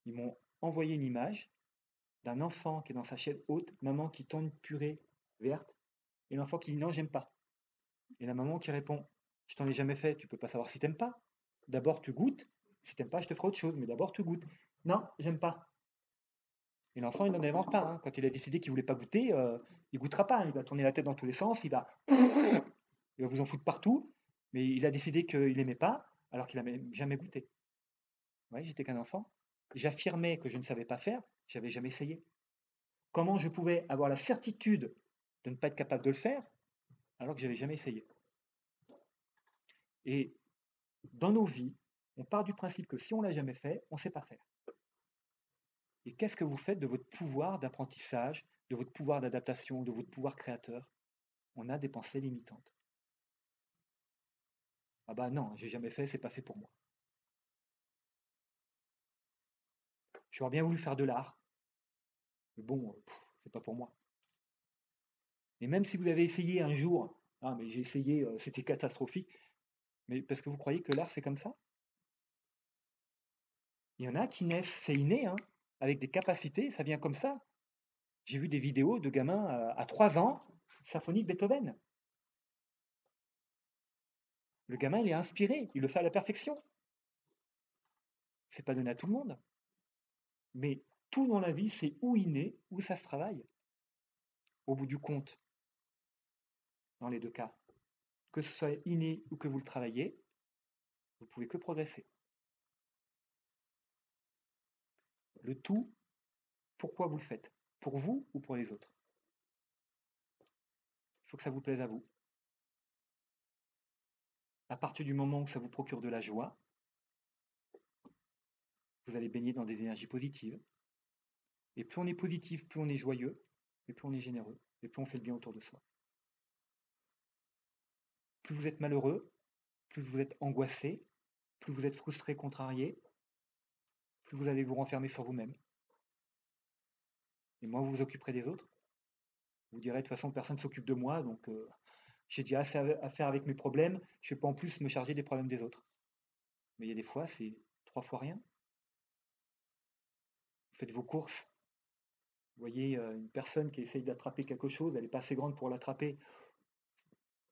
ils m'ont envoyé une image d'un enfant qui est dans sa chaise haute, maman qui tend une purée verte, et l'enfant qui dit non, j'aime pas. Et la maman qui répond, je t'en ai jamais fait, tu peux pas savoir si t'aimes pas. D'abord tu goûtes, si t'aimes pas, je te ferai autre chose, mais d'abord tu goûtes. Non, j'aime pas. Et l'enfant, il n'en invente pas, hein. Quand il a décidé qu'il voulait pas goûter, il goûtera pas, hein. Il va tourner la tête dans tous les sens, il va vous en foutre partout, mais il a décidé qu'il n'aimait pas, alors qu'il n'a jamais goûté. Ouais, j'étais qu'un enfant. J'affirmais que je ne savais pas faire, j'avais jamais essayé. Comment je pouvais avoir la certitude de ne pas être capable de le faire, alors que j'avais jamais essayé. Et dans nos vies, on part du principe que si on ne l'a jamais fait, on ne sait pas faire. Et qu'est-ce que vous faites de votre pouvoir d'apprentissage, de votre pouvoir d'adaptation, de votre pouvoir créateur? On a des pensées limitantes. Ah bah non, j'ai jamais fait, c'est pas fait pour moi. J'aurais bien voulu faire de l'art, mais bon, c'est pas pour moi. Et même si vous avez essayé un jour, ah mais j'ai essayé, c'était catastrophique, mais parce que vous croyez que l'art c'est comme ça? Il y en a qui naissent, c'est inné, hein, avec des capacités, ça vient comme ça. J'ai vu des vidéos de gamins à 3 ans, symphonie de Beethoven. Le gamin, il est inspiré, il le fait à la perfection. C'est pas donné à tout le monde. Mais tout dans la vie, c'est ou inné, ou ça se travaille. Au bout du compte, dans les deux cas. Que ce soit inné ou que vous le travaillez, vous ne pouvez que progresser. Le tout, pourquoi vous le faites? Pour vous ou pour les autres? Il faut que ça vous plaise à vous. À partir du moment où ça vous procure de la joie, vous allez baigner dans des énergies positives. Et plus on est positif, plus on est joyeux, et plus on est généreux, et plus on fait le bien autour de soi. Plus vous êtes malheureux, plus vous êtes angoissé, plus vous êtes frustré, contrarié, plus vous allez vous renfermer sur vous-même. Et moins vous vous occuperez des autres. Vous direz, de toute façon, personne ne s'occupe de moi, donc j'ai déjà assez à faire avec mes problèmes, je ne vais pas en plus me charger des problèmes des autres. Mais il y a des fois, c'est 3 fois rien. Vous faites vos courses, vous voyez une personne qui essaye d'attraper quelque chose, elle n'est pas assez grande pour l'attraper,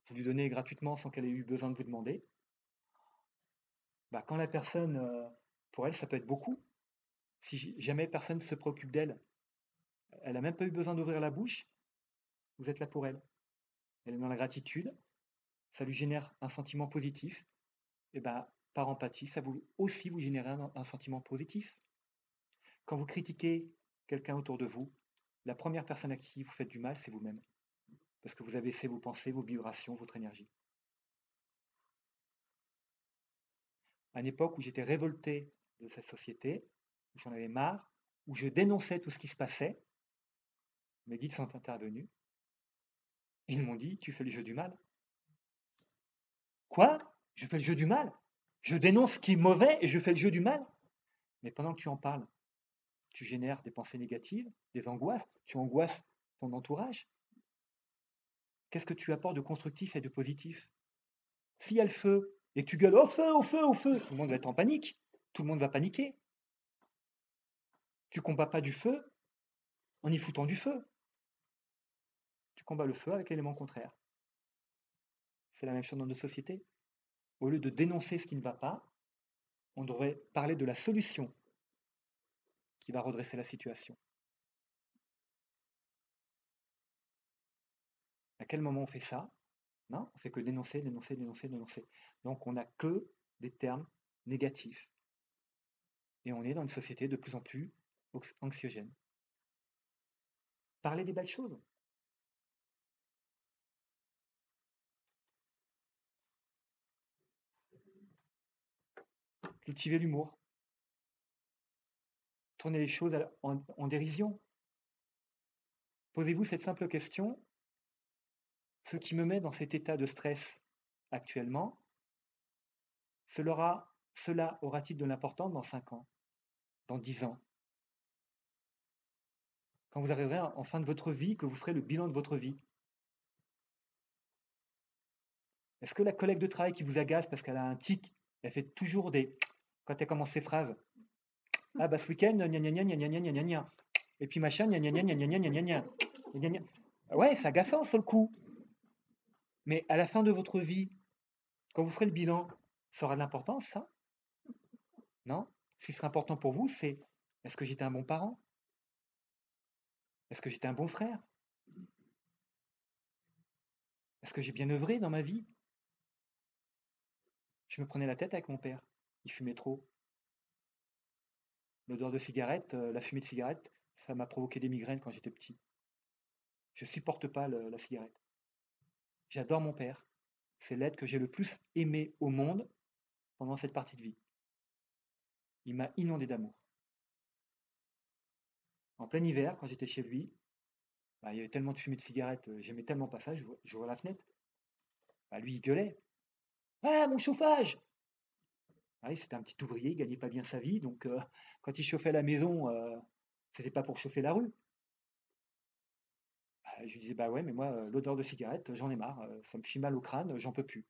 vous lui donnez gratuitement sans qu'elle ait eu besoin de vous demander. Bah, quand la personne, pour elle, ça peut être beaucoup. Si jamais personne ne se préoccupe d'elle, elle n'a même pas eu besoin d'ouvrir la bouche, vous êtes là pour elle. Elle est dans la gratitude, ça lui génère un sentiment positif, et bah, par empathie, ça vous aussi vous génère un sentiment positif. Quand vous critiquez quelqu'un autour de vous, la première personne à qui vous faites du mal, c'est vous-même. Parce que vous abaissez vos pensées, vos vibrations, votre énergie. À une époque où j'étais révolté de cette société, où j'en avais marre, où je dénonçais tout ce qui se passait, mes guides sont intervenus. Ils m'ont dit, tu fais le jeu du mal. Quoi? Je fais le jeu du mal? Je dénonce ce qui est mauvais et je fais le jeu du mal? Mais pendant que tu en parles, tu génères des pensées négatives, des angoisses, tu angoisses ton entourage. Qu'est-ce que tu apportes de constructif et de positif? S'il y a le feu et que tu gueules au feu, au feu, au feu, tout le monde va être en panique. Tout le monde va paniquer. Tu combats pas du feu en y foutant du feu. Tu combats le feu avec l'élément contraire. C'est la même chose dans nos sociétés. Au lieu de dénoncer ce qui ne va pas, on devrait parler de la solution qui va redresser la situation. À quel moment on fait ça? Non, on fait que dénoncer, dénoncer, dénoncer, dénoncer. Donc on n'a que des termes négatifs. Et on est dans une société de plus en plus anxiogène. Parlez des belles choses. Cultivez l'humour. Tournez les choses en dérision. Posez-vous cette simple question. Ce qui me met dans cet état de stress actuellement, cela aura-t-il de l'importance dans 5 ans, dans 10 ans? Quand vous arriverez en fin de votre vie, que vous ferez le bilan de votre vie. Est-ce que la collègue de travail qui vous agace parce qu'elle a un tic, elle fait toujours des... Quand elle commence ses phrases, ah bah ce week-end, gna gna gna gna gna gna gna gna, et puis machin, gna gna gna gna gna gna gna gna gna gna. Ouais, c'est agaçant sur le coup. Mais à la fin de votre vie, quand vous ferez le bilan, ça aura de l'importance, ça? Non? Ce qui serait important pour vous, c'est est-ce que j'étais un bon parent? Est-ce que j'étais un bon frère? Est-ce que j'ai bien œuvré dans ma vie? Je me prenais la tête avec mon père. Il fumait trop. L'odeur de cigarette, la fumée de cigarette, ça m'a provoqué des migraines quand j'étais petit. Je supporte pas la cigarette. J'adore mon père. C'est l'être que j'ai le plus aimé au monde pendant cette partie de vie. Il m'a inondé d'amour. En plein hiver, quand j'étais chez lui, bah, il y avait tellement de fumée de cigarette, j'aimais tellement pas ça, j'ouvrais la fenêtre. Bah, lui, il gueulait. Ah, mon chauffage! Ah oui, c'était un petit ouvrier, il gagnait pas bien sa vie, donc quand il chauffait la maison, c'était pas pour chauffer la rue. Bah, je lui disais: «Bah ouais, mais moi, l'odeur de cigarette, j'en ai marre, ça me fait mal au crâne, j'en peux plus».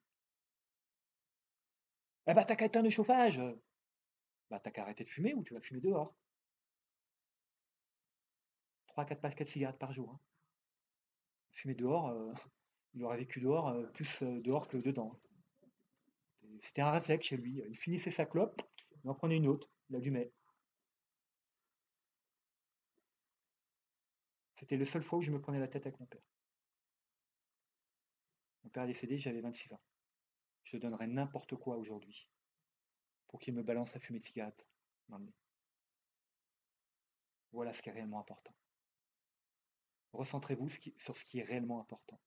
«Eh bah, tu qu'à éteindre le chauffage!» «Bah, tu qu'à arrêter de fumer ou tu vas fumer dehors». 3-4 paquets de cigarettes par jour, hein. Fumer dehors, il aurait vécu dehors, plus, dehors que dedans. C'était un réflexe chez lui, il finissait sa clope, il en prenait une autre, il allumait. C'était la seule fois où je me prenais la tête avec mon père. Mon père est décédé, j'avais 26 ans. Je donnerais n'importe quoi aujourd'hui pour qu'il me balance la fumée de cigarette dans le nez. Voilà ce qui est réellement important. Recentrez-vous sur ce qui est réellement important.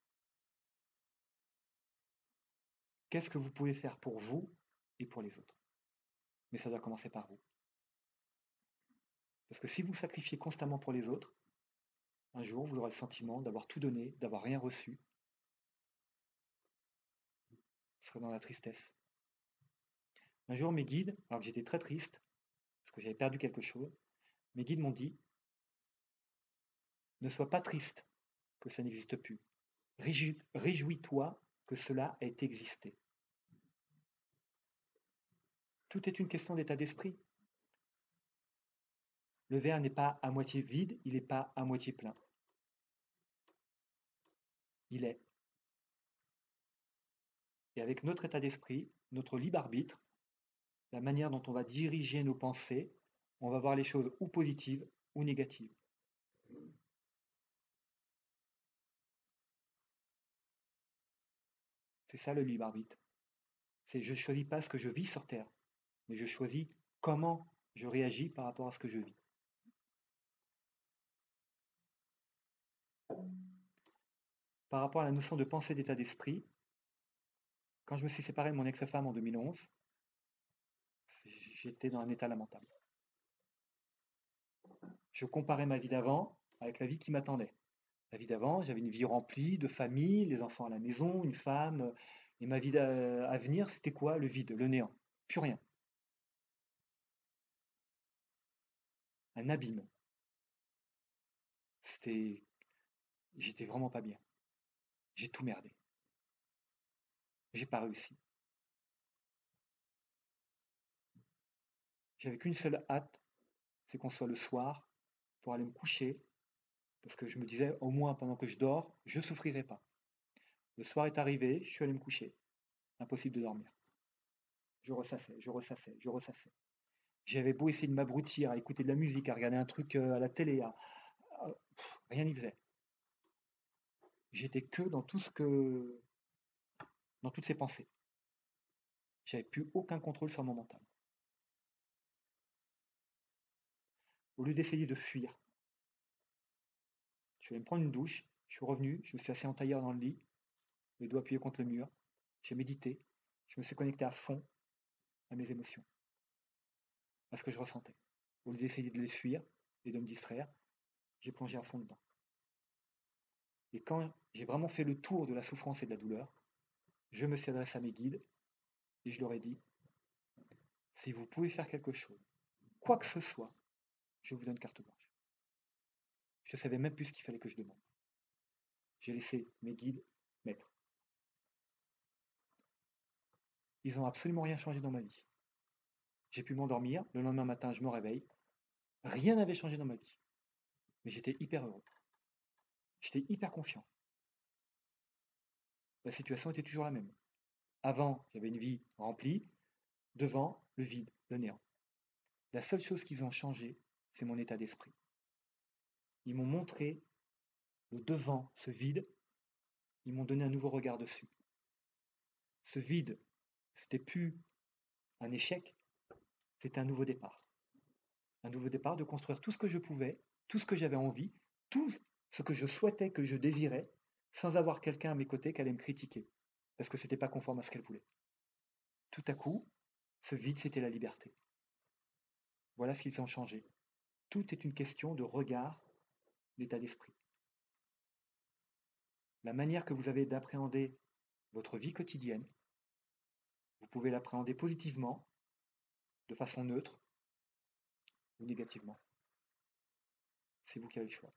Qu'est-ce que vous pouvez faire pour vous et pour les autres? Mais ça doit commencer par vous. Parce que si vous sacrifiez constamment pour les autres, un jour vous aurez le sentiment d'avoir tout donné, d'avoir rien reçu. Vous serez dans la tristesse. Un jour mes guides, alors que j'étais très triste, parce que j'avais perdu quelque chose, mes guides m'ont dit: ne sois pas triste que ça n'existe plus. Réjouis-toi que cela ait existé. Tout est une question d'état d'esprit. Le verre n'est pas à moitié vide, il n'est pas à moitié plein. Il est. Et avec notre état d'esprit, notre libre arbitre, la manière dont on va diriger nos pensées, on va voir les choses ou positives ou négatives. C'est ça le libre arbitre. C'est je ne choisis pas ce que je vis sur Terre, mais je choisis comment je réagis par rapport à ce que je vis. Par rapport à la notion de pensée d'état d'esprit, quand je me suis séparé de mon ex-femme en 2011, j'étais dans un état lamentable. Je comparais ma vie d'avant avec la vie qui m'attendait. La vie d'avant, j'avais une vie remplie de famille, les enfants à la maison, une femme, et ma vie à venir, c'était quoi? Le vide, le néant. Plus rien. Un abîme. C'était, j'étais vraiment pas bien. J'ai tout merdé. J'ai pas réussi. J'avais qu'une seule hâte, c'est qu'on soit le soir pour aller me coucher, parce que je me disais, au moins pendant que je dors, je souffrirai pas. Le soir est arrivé, je suis allé me coucher. Impossible de dormir. Je ressassais, je ressassais, je ressassais. J'avais beau essayer de m'abrutir, à écouter de la musique, à regarder un truc à la télé, rien n'y faisait. J'étais que dans dans toutes ces pensées. J'avais plus aucun contrôle sur mon mental. Au lieu d'essayer de fuir, je suis allé me prendre une douche, je suis revenu, je me suis assis en tailleur dans le lit, les doigts appuyés contre le mur, j'ai médité, je me suis connecté à fond à mes émotions, à ce que je ressentais. Au lieu d'essayer de les fuir et de me distraire, j'ai plongé à fond dedans. Et quand j'ai vraiment fait le tour de la souffrance et de la douleur, je me suis adressé à mes guides et je leur ai dit, si vous pouvez faire quelque chose, quoi que ce soit, je vous donne carte blanche. Je ne savais même plus ce qu'il fallait que je demande. J'ai laissé mes guides maîtres. Ils n'ont absolument rien changé dans ma vie. J'ai pu m'endormir, le lendemain matin je me réveille, rien n'avait changé dans ma vie. Mais j'étais hyper heureux. J'étais hyper confiant. La situation était toujours la même. Avant, j'avais une vie remplie, devant, le vide, le néant. La seule chose qu'ils ont changé, c'est mon état d'esprit. Ils m'ont montré le devant, ce vide, ils m'ont donné un nouveau regard dessus. Ce vide, c'était plus un échec, c'était un nouveau départ. Un nouveau départ de construire tout ce que je pouvais, tout ce que j'avais envie, tout ce que je souhaitais, que je désirais, sans avoir quelqu'un à mes côtés qui allait me critiquer, parce que c'était pas conforme à ce qu'elle voulait. Tout à coup, ce vide, c'était la liberté. Voilà ce qu'ils ont changé. Tout est une question de regard, d'état d'esprit. La manière que vous avez d'appréhender votre vie quotidienne, vous pouvez l'appréhender positivement de façon neutre ou négativement. C'est vous qui avez le choix.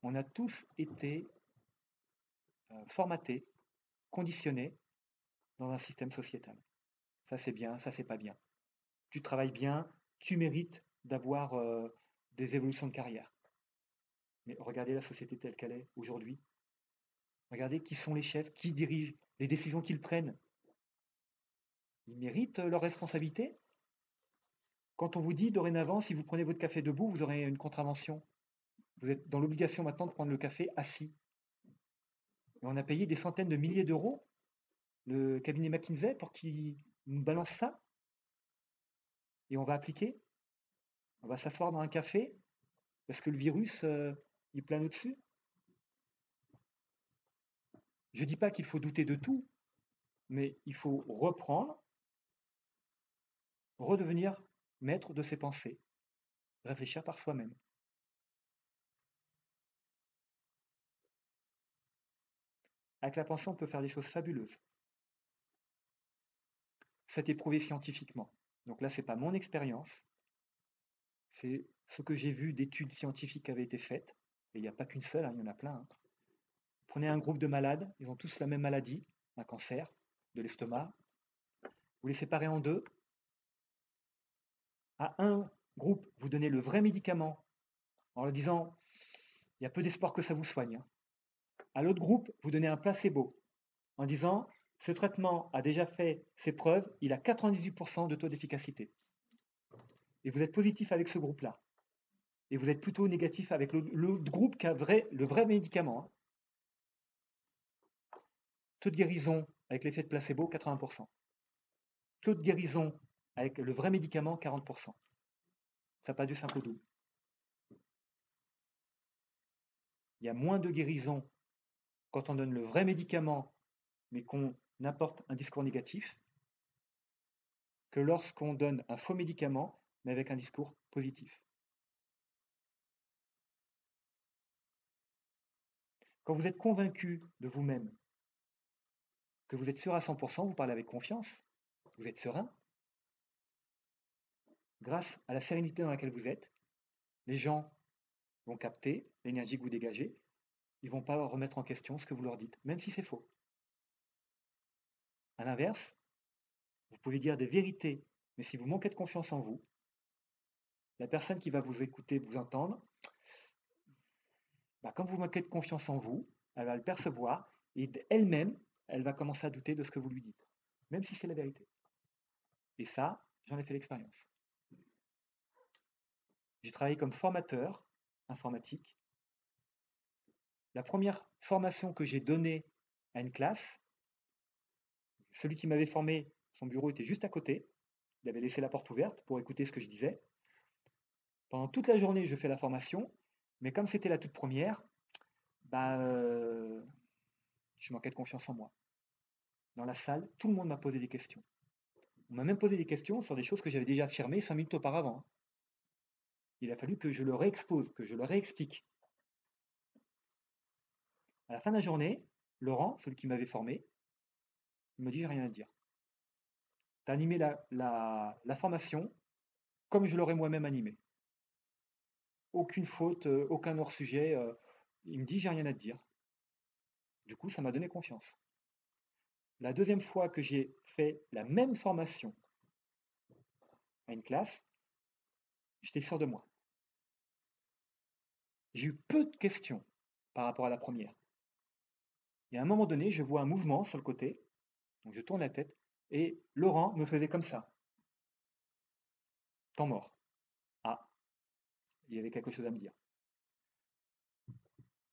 On a tous été formatés, conditionnés dans un système sociétal. Ça c'est bien, ça c'est pas bien. Tu travailles bien, tu mérites d'avoir des évolutions de carrière. Mais regardez la société telle qu'elle est aujourd'hui. Regardez qui sont les chefs, qui dirigent, les décisions qu'ils prennent. Ils méritent leur responsabilité. Quand on vous dit dorénavant, si vous prenez votre café debout, vous aurez une contravention. Vous êtes dans l'obligation maintenant de prendre le café assis. Et on a payé des centaines de milliers d'euros, le cabinet McKinsey, pour qu'il nous balance ça. Et on va appliquer. On va s'asseoir dans un café parce que le virus, il plane au-dessus. Je ne dis pas qu'il faut douter de tout, mais il faut reprendre, redevenir maître de ses pensées, réfléchir par soi-même. Avec la pensée, on peut faire des choses fabuleuses. C'est éprouvé scientifiquement. Donc là, ce n'est pas mon expérience, c'est ce que j'ai vu d'études scientifiques qui avaient été faites. Et il n'y a pas qu'une seule, hein, il y en a plein. Hein. Prenez un groupe de malades, ils ont tous la même maladie, un cancer de l'estomac. Vous les séparez en deux. À un groupe, vous donnez le vrai médicament en leur disant il y a peu d'espoir que ça vous soigne. Hein. À l'autre groupe, vous donnez un placebo en disant ce traitement a déjà fait ses preuves, il a 98% de taux d'efficacité. Et vous êtes positif avec ce groupe-là. Et vous êtes plutôt négatif avec l'autre groupe qui a le vrai médicament. Hein. Taux de guérison avec l'effet de placebo, 80%. Taux de guérison avec le vrai médicament, 40%. Ça n'a pas du simple au double. Il y a moins de guérison quand on donne le vrai médicament, mais qu'on apporte un discours négatif, que lorsqu'on donne un faux médicament, mais avec un discours positif. Quand vous êtes convaincu de vous-même, que vous êtes sûr à 100%, vous parlez avec confiance, vous êtes serein, grâce à la sérénité dans laquelle vous êtes, les gens vont capter l'énergie que vous dégagez, ils ne vont pas remettre en question ce que vous leur dites, même si c'est faux. À l'inverse, vous pouvez dire des vérités, mais si vous manquez de confiance en vous, la personne qui va vous écouter, vous entendre, comme vous manquez de confiance en vous, elle va le percevoir et elle-même, elle va commencer à douter de ce que vous lui dites, même si c'est la vérité. Et ça, j'en ai fait l'expérience. J'ai travaillé comme formateur informatique. La première formation que j'ai donnée à une classe, celui qui m'avait formé, son bureau était juste à côté. Il avait laissé la porte ouverte pour écouter ce que je disais. Pendant toute la journée, je fais la formation, mais comme c'était la toute première, je manquais de confiance en moi. Dans la salle, tout le monde m'a posé des questions. On m'a même posé des questions sur des choses que j'avais déjà affirmées 5 minutes auparavant. Il a fallu que je le réexpose, que je le réexplique. À la fin de la journée, Laurent, celui qui m'avait formé, il me dit, j'ai rien à dire. Tu as animé la formation comme je l'aurais moi-même animé. Aucune faute, aucun hors-sujet. Il me dit, j'ai rien à te dire. Du coup, ça m'a donné confiance. La deuxième fois que j'ai fait la même formation à une classe, j'étais sûr de moi. J'ai eu peu de questions par rapport à la première. Et à un moment donné, je vois un mouvement sur le côté, donc je tourne la tête, et Laurent me faisait comme ça. Temps mort. Ah, il y avait quelque chose à me dire.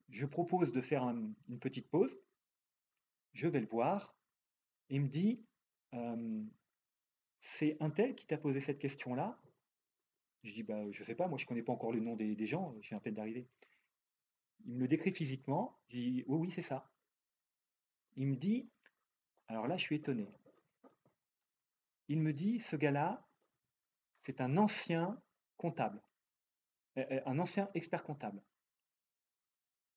Je propose de faire une petite pause. Je vais le voir. Il me dit, c'est un tel qui t'a posé cette question-là. Je dis, je ne sais pas, moi je ne connais pas encore le nom des gens, je viens à peine d'arriver. Il me le décrit physiquement. Je dis, oui, oui, c'est ça. Il me dit, alors là, je suis étonné. Il me dit, ce gars-là, c'est un ancien comptable, un ancien expert comptable.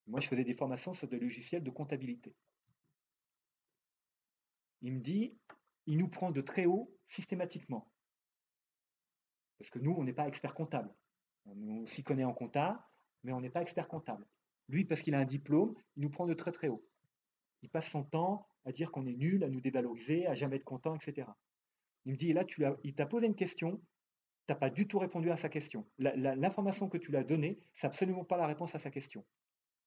Moi, je faisais des formations sur des logiciels de comptabilité. Il me dit, il nous prend de très haut systématiquement. Parce que nous, on n'est pas expert comptable. On s'y connaît en compta, mais on n'est pas expert comptable. Lui, parce qu'il a un diplôme, il nous prend de très très haut. Il passe son temps à dire qu'on est nul, à nous dévaloriser, à jamais être content, etc. Il me dit, là, il t'a posé une question, tu n'as pas du tout répondu à sa question. L'information que tu lui as donnée, c'est absolument pas la réponse à sa question.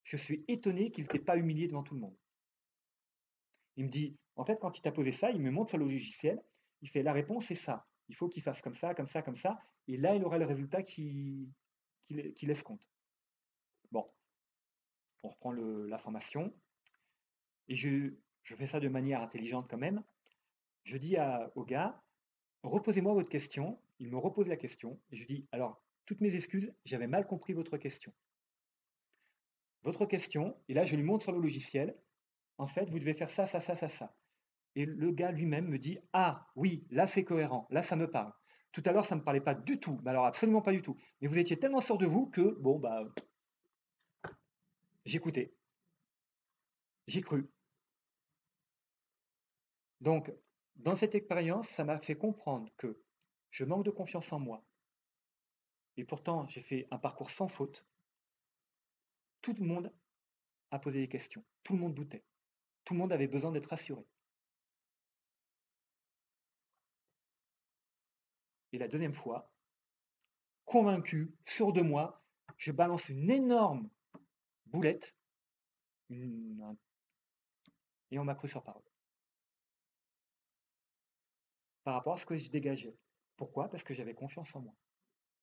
Je suis étonné qu'il ne t'ait pas humilié devant tout le monde. Il me dit, en fait, quand il t'a posé ça, il me montre sur le logiciel, il fait la réponse c'est ça. Il faut qu'il fasse comme ça, comme ça, comme ça, et là, il aura le résultat qui escompte. Bon, on reprend la formation, et je fais ça de manière intelligente quand même. Je dis au gars, reposez-moi votre question. Il me repose la question, et je dis, alors, toutes mes excuses, j'avais mal compris votre question. Votre question, et là, je lui montre sur le logiciel, en fait, vous devez faire ça, ça, ça, ça, ça. Et le gars lui-même me dit, ah oui, là c'est cohérent, là ça me parle. Tout à l'heure ça ne me parlait pas du tout, mais alors absolument pas du tout. Mais vous étiez tellement sûr de vous que, bon, bah, j'écoutais, j'ai cru. Donc, dans cette expérience, ça m'a fait comprendre que je manque de confiance en moi. Et pourtant, j'ai fait un parcours sans faute. Tout le monde a posé des questions. Tout le monde doutait. Tout le monde avait besoin d'être rassuré. Et la deuxième fois, convaincu, sûr de moi, je balance une énorme boulette et on m'a cru sur parole par rapport à ce que je dégageais. Pourquoi? Parce que j'avais confiance en moi.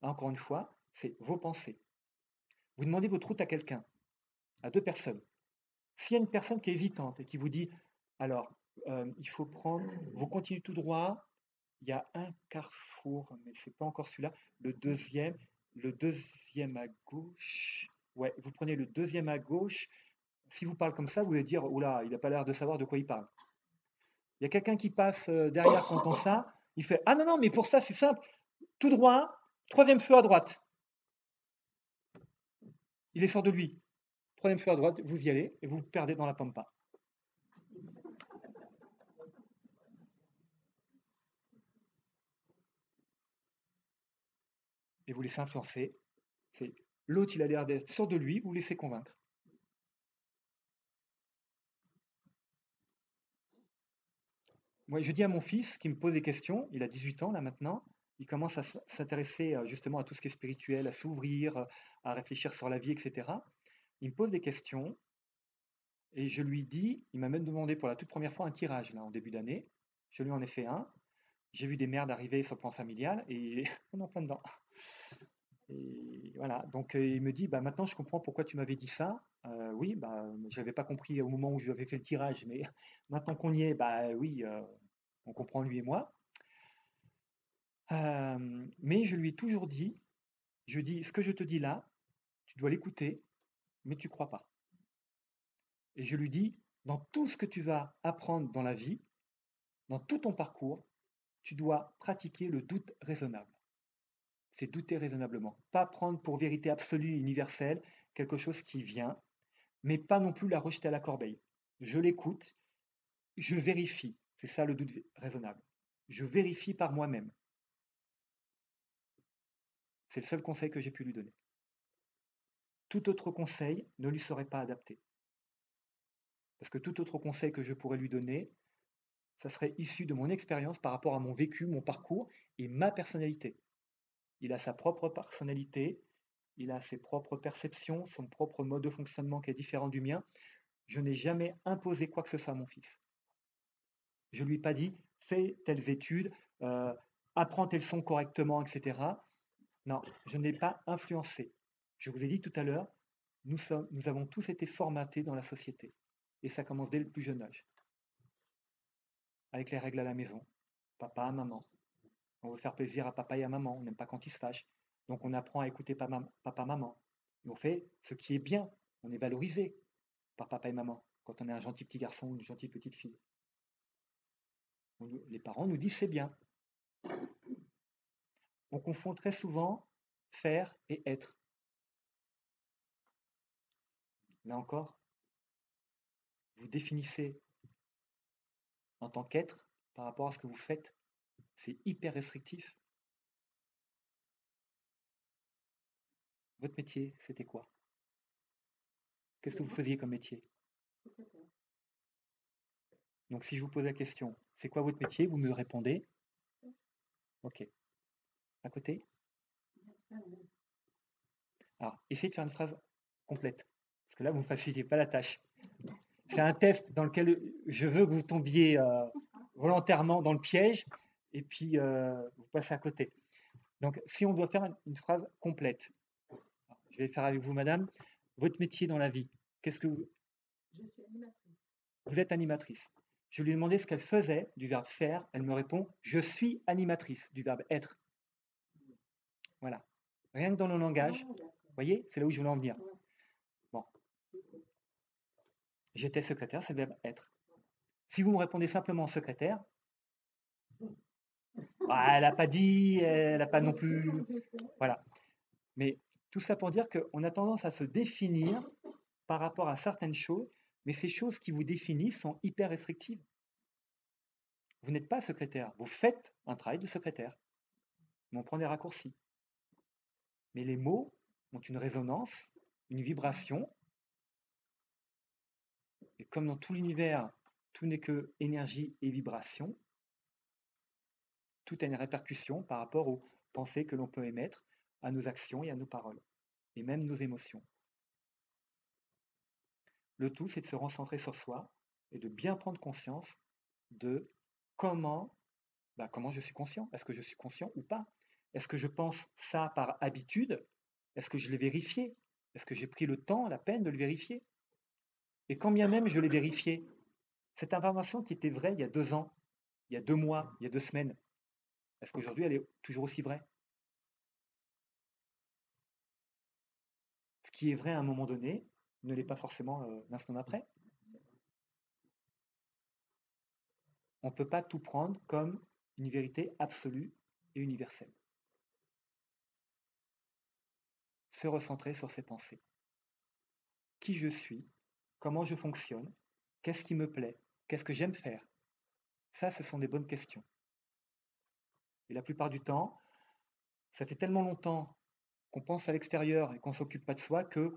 Encore une fois, c'est vos pensées. Vous demandez votre route à quelqu'un, à deux personnes. S'il y a une personne qui est hésitante et qui vous dit, alors, il faut prendre, vous continuez tout droit, il y a un carrefour, mais c'est pas encore celui-là, le deuxième à gauche. Ouais, vous prenez le deuxième à gauche. Si vous parlez comme ça, vous allez dire, oula, il n'a pas l'air de savoir de quoi il parle. Il y a quelqu'un qui passe derrière quand on ça, il fait, ah non, non, mais pour ça, c'est simple, tout droit, troisième feu à droite. Il est fort de lui. Troisième feu à droite, vous y allez et vous vous perdez dans la pampa. Et vous laissez influencer. C'est l'autre, il a l'air d'être sûr de lui, vous laissez convaincre. Moi, je dis à mon fils qui me pose des questions, il a 18 ans là maintenant, il commence à s'intéresser justement à tout ce qui est spirituel, à s'ouvrir, à réfléchir sur la vie, etc. Il me pose des questions et je lui dis, il m'a même demandé pour la toute première fois un tirage là en début d'année. Je lui en ai fait un. J'ai vu des merdes arriver sur le plan familial et on est en plein dedans. Et voilà, donc il me dit, bah, maintenant je comprends pourquoi tu m'avais dit ça. Oui, bah, je n'avais pas compris au moment où je lui avais fait le tirage, mais maintenant qu'on y est, bah oui, on comprend lui et moi. Mais je lui ai toujours dit, je dis, ce que je te dis là, tu dois l'écouter, mais tu crois pas. Et je lui dis, dans tout ce que tu vas apprendre dans la vie, dans tout ton parcours, tu dois pratiquer le doute raisonnable. C'est douter raisonnablement. Pas prendre pour vérité absolue, universelle, quelque chose qui vient, mais pas non plus la rejeter à la corbeille. Je l'écoute, je vérifie. C'est ça le doute raisonnable. Je vérifie par moi-même. C'est le seul conseil que j'ai pu lui donner. Tout autre conseil ne lui serait pas adapté. Parce que tout autre conseil que je pourrais lui donner, ça serait issu de mon expérience par rapport à mon vécu, mon parcours et ma personnalité. Il a sa propre personnalité, il a ses propres perceptions, son propre mode de fonctionnement qui est différent du mien. Je n'ai jamais imposé quoi que ce soit à mon fils. Je ne lui ai pas dit, fais telles études, euh, apprends tes leçons correctement, etc. Non, je n'ai pas influencé. Je vous ai dit tout à l'heure, nous avons tous été formatés dans la société. Et ça commence dès le plus jeune âge. Avec les règles à la maison. Papa, maman. On veut faire plaisir à papa et à maman. On n'aime pas quand ils se fâchent. Donc on apprend à écouter papa, maman. Et on fait ce qui est bien. On est valorisé par papa et maman quand on est un gentil petit garçon ou une gentille petite fille. Les parents nous disent c'est bien. On confond très souvent faire et être. Là encore, vous définissez en tant qu'être par rapport à ce que vous faites. C'est hyper restrictif. Votre métier, c'était quoi? Qu'est-ce que vous faisiez comme métier? Donc si je vous pose la question, c'est quoi votre métier? Vous me répondez. Ok. À côté? Alors, essayez de faire une phrase complète. Parce que là, vous ne facilitez pas la tâche. C'est un test dans lequel je veux que vous tombiez volontairement dans le piège et puis vous passez à côté. Donc, si on doit faire une phrase complète, je vais le faire avec vous, madame. Votre métier dans la vie, qu'est-ce que vous... Je suis animatrice. Vous êtes animatrice. Je lui ai demandé ce qu'elle faisait du verbe faire. Elle me répond, je suis animatrice du verbe être. Voilà. Rien que dans le langage, vous voyez, c'est là où je voulais en venir. Bon. J'étais secrétaire, c'est le verbe être. Si vous me répondez simplement secrétaire, elle n'a pas dit, elle n'a pas non plus. Voilà. Mais tout ça pour dire qu'on a tendance à se définir par rapport à certaines choses, mais ces choses qui vous définissent sont hyper restrictives. Vous n'êtes pas secrétaire, vous faites un travail de secrétaire, mais on prend des raccourcis. Mais les mots ont une résonance, une vibration, et comme dans tout l'univers, tout n'est que énergie et vibration, tout a une répercussion par rapport aux pensées que l'on peut émettre, à nos actions et à nos paroles, et même nos émotions. Le tout, c'est de se recentrer sur soi et de bien prendre conscience de comment, comment je suis conscient. Est-ce que je suis conscient ou pas? Est-ce que je pense ça par habitude? Est-ce que je l'ai vérifié? Est-ce que j'ai pris le temps, la peine de le vérifier? Et quand bien même je l'ai vérifié, cette information qui était vraie il y a 2 ans, il y a 2 mois, il y a 2 semaines, est-ce qu'aujourd'hui elle est toujours aussi vraie? Ce qui est vrai à un moment donné ne l'est pas forcément l'instant d'après. On ne peut pas tout prendre comme une vérité absolue et universelle. Se recentrer sur ses pensées. Qui je suis, comment je fonctionne, qu'est-ce qui me plaît, qu'est-ce que j'aime faire. Ça, ce sont des bonnes questions. Et la plupart du temps, ça fait tellement longtemps qu'on pense à l'extérieur et qu'on ne s'occupe pas de soi que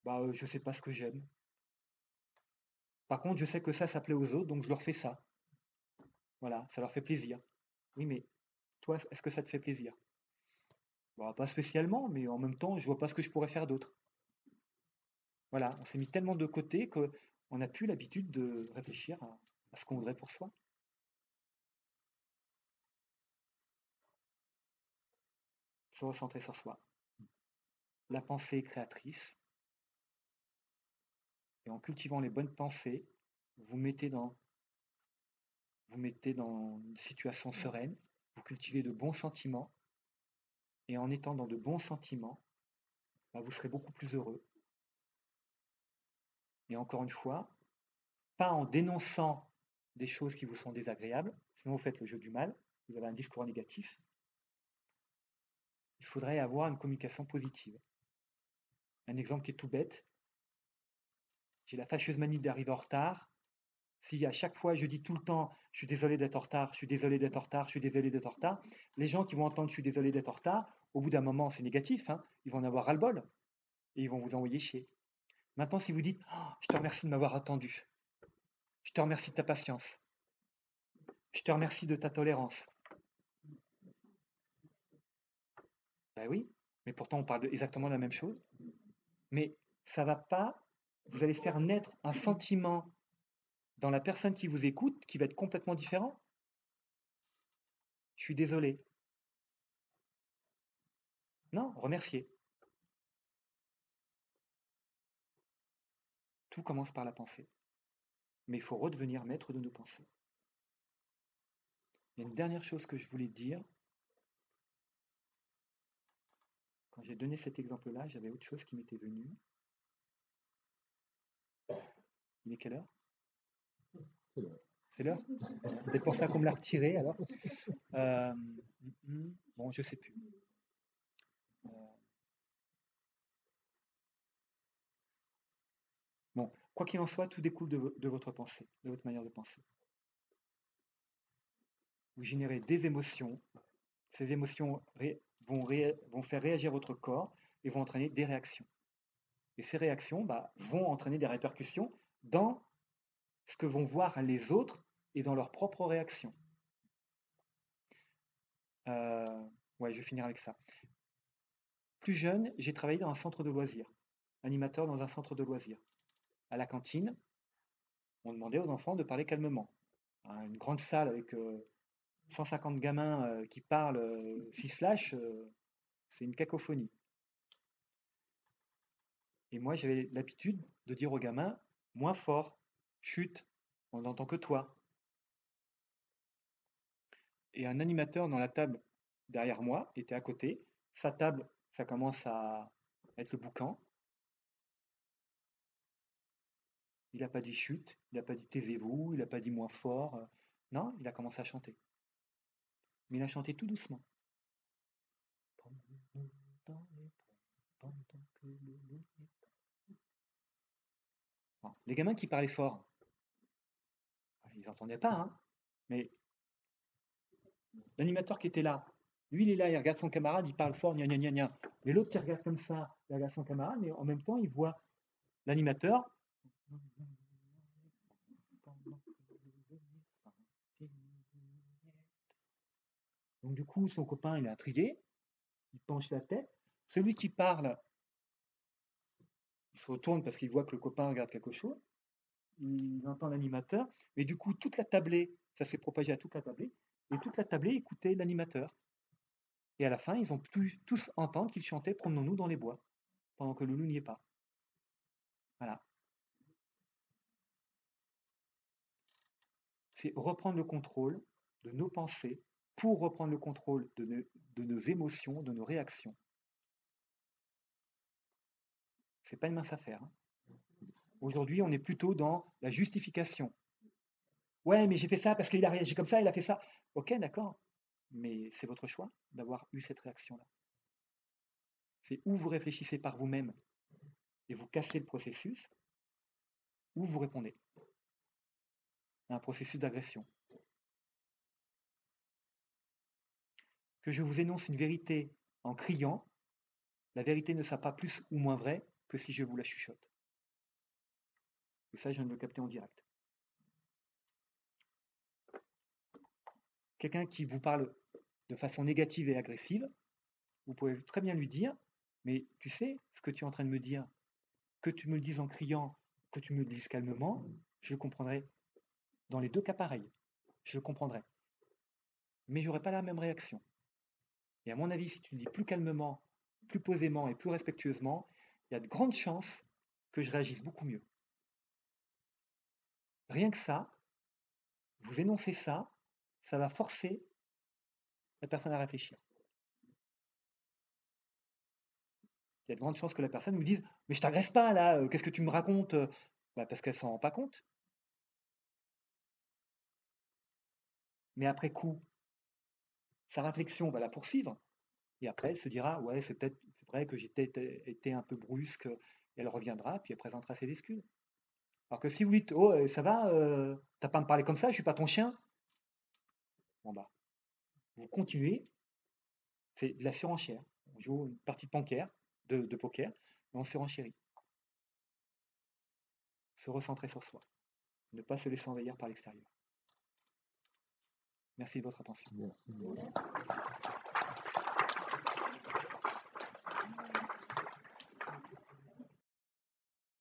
je ne sais pas ce que j'aime. Par contre, je sais que ça plaît aux autres, donc je leur fais ça. Voilà, ça leur fait plaisir. Oui, mais toi, est-ce que ça te fait plaisir? Pas spécialement, mais en même temps, je vois pas ce que je pourrais faire d'autre. Voilà, on s'est mis tellement de côté qu'on n'a plus l'habitude de réfléchir à ce qu'on voudrait pour soi. Se recentrer sur soi. La pensée est créatrice. Et en cultivant les bonnes pensées, vous mettez dans une situation sereine, vous cultivez de bons sentiments, et en étant dans de bons sentiments, vous serez beaucoup plus heureux. Et encore une fois, pas en dénonçant des choses qui vous sont désagréables, sinon vous faites le jeu du mal, vous avez un discours négatif. Il faudrait avoir une communication positive. Un exemple qui est tout bête, j'ai la fâcheuse manie d'arriver en retard. Si à chaque fois je dis tout le temps je suis désolé d'être en retard, je suis désolé d'être en retard, je suis désolé d'être en retard, les gens qui vont entendre je suis désolé d'être en retard, au bout d'un moment c'est négatif, hein, ils vont en avoir ras-le-bol et ils vont vous envoyer chier. Maintenant, si vous dites je te remercie de m'avoir attendu, je te remercie de ta patience, je te remercie de ta tolérance. Ben oui, mais pourtant on parle exactement de la même chose. Mais ça va pas, vous allez faire naître un sentiment dans la personne qui vous écoute qui va être complètement différent. Je suis désolé. Non, remercier. Tout commence par la pensée. Mais il faut redevenir maître de nos pensées. Il y a une dernière chose que je voulais dire. Quand j'ai donné cet exemple-là, j'avais autre chose qui m'était venue. Il est quelle heure? C'est l'heure? C'est pour ça qu'on me l'a retiré alors. Bon, je sais plus. Bon, quoi qu'il en soit, tout découle de votre pensée, de votre manière de penser. vous générez des émotions. Ces émotions vont faire réagir votre corps et vont entraîner des réactions. Et ces réactions vont entraîner des répercussions dans ce que vont voir les autres et dans leurs propres réactions. Ouais, je vais finir avec ça. Plus jeune, j'ai travaillé dans un centre de loisirs, animateur dans un centre de loisirs. À la cantine, on demandait aux enfants de parler calmement. Une grande salle avec 150 gamins qui parlent 6 c'est une cacophonie. Et moi, j'avais l'habitude de dire aux gamins, moins fort, chut, on n'entend que toi. Et un animateur dans la table derrière moi était à côté. Sa table, ça commence à être le boucan. Il n'a pas dit chut, il n'a pas dit taisez-vous, il n'a pas dit moins fort. Non, il a commencé à chanter. Mais il a chanté tout doucement. Bon, les gamins qui parlaient fort, ils n'entendaient pas, hein, mais l'animateur qui était là, lui, il est là, il regarde son camarade, il parle fort, gna gna gna gna. Mais l'autre qui regarde comme ça, il regarde son camarade, mais en même temps, il voit l'animateur. Donc du coup, son copain, il est intrigué, il penche la tête. Celui qui parle, il se retourne parce qu'il voit que le copain regarde quelque chose. Il entend l'animateur, mais du coup, toute la tablée, ça s'est propagé à toute la tablée, et toute la tablée écoutait l'animateur. Et à la fin, ils ont pu tous entendre qu'il chantait Promenons-nous dans les bois, pendant que Loulou n'y est pas. Voilà. C'est reprendre le contrôle de nos pensées pour reprendre le contrôle de nos émotions, de nos réactions. C'est pas une mince affaire. Hein. Aujourd'hui, on est plutôt dans la justification. Ouais, mais j'ai fait ça parce qu'il a réagi comme ça, il a fait ça. Ok, d'accord. Mais c'est votre choix d'avoir eu cette réaction-là. C'est où vous réfléchissez par vous-même et vous cassez le processus, ou vous répondez à un processus d'agression. Que je vous énonce une vérité en criant, la vérité ne sera pas plus ou moins vraie que si je vous la chuchote. Et ça, je viens de le capter en direct. Quelqu'un qui vous parle de façon négative et agressive, vous pouvez très bien lui dire, mais tu sais ce que tu es en train de me dire, que tu me le dises en criant, que tu me le dises calmement, je le comprendrai dans les deux cas pareils. Je le comprendrai. Mais je n'aurai pas la même réaction. Et à mon avis, si tu le dis plus calmement, plus posément et plus respectueusement, il y a de grandes chances que je réagisse beaucoup mieux. Rien que ça, vous énoncez ça, ça va forcer la personne à réfléchir. Il y a de grandes chances que la personne vous dise « Mais je t'agresse pas là, qu'est-ce que tu me racontes ?» Parce qu'elle ne s'en rend pas compte. Mais après coup, sa réflexion va la poursuivre. Et après, elle se dira « Ouais, c'est vrai que j'ai peut-être été un peu brusque. » Et elle reviendra, puis elle présentera ses excuses. Alors que si vous dites « Oh, ça va, t'as pas à me parler comme ça, je suis pas ton chien. » Bon bah, vous continuez, c'est de la surenchère. On joue une partie de poker, mais on surenchérit. Se recentrer sur soi. Ne pas se laisser envahir par l'extérieur. Merci de votre attention. Merci.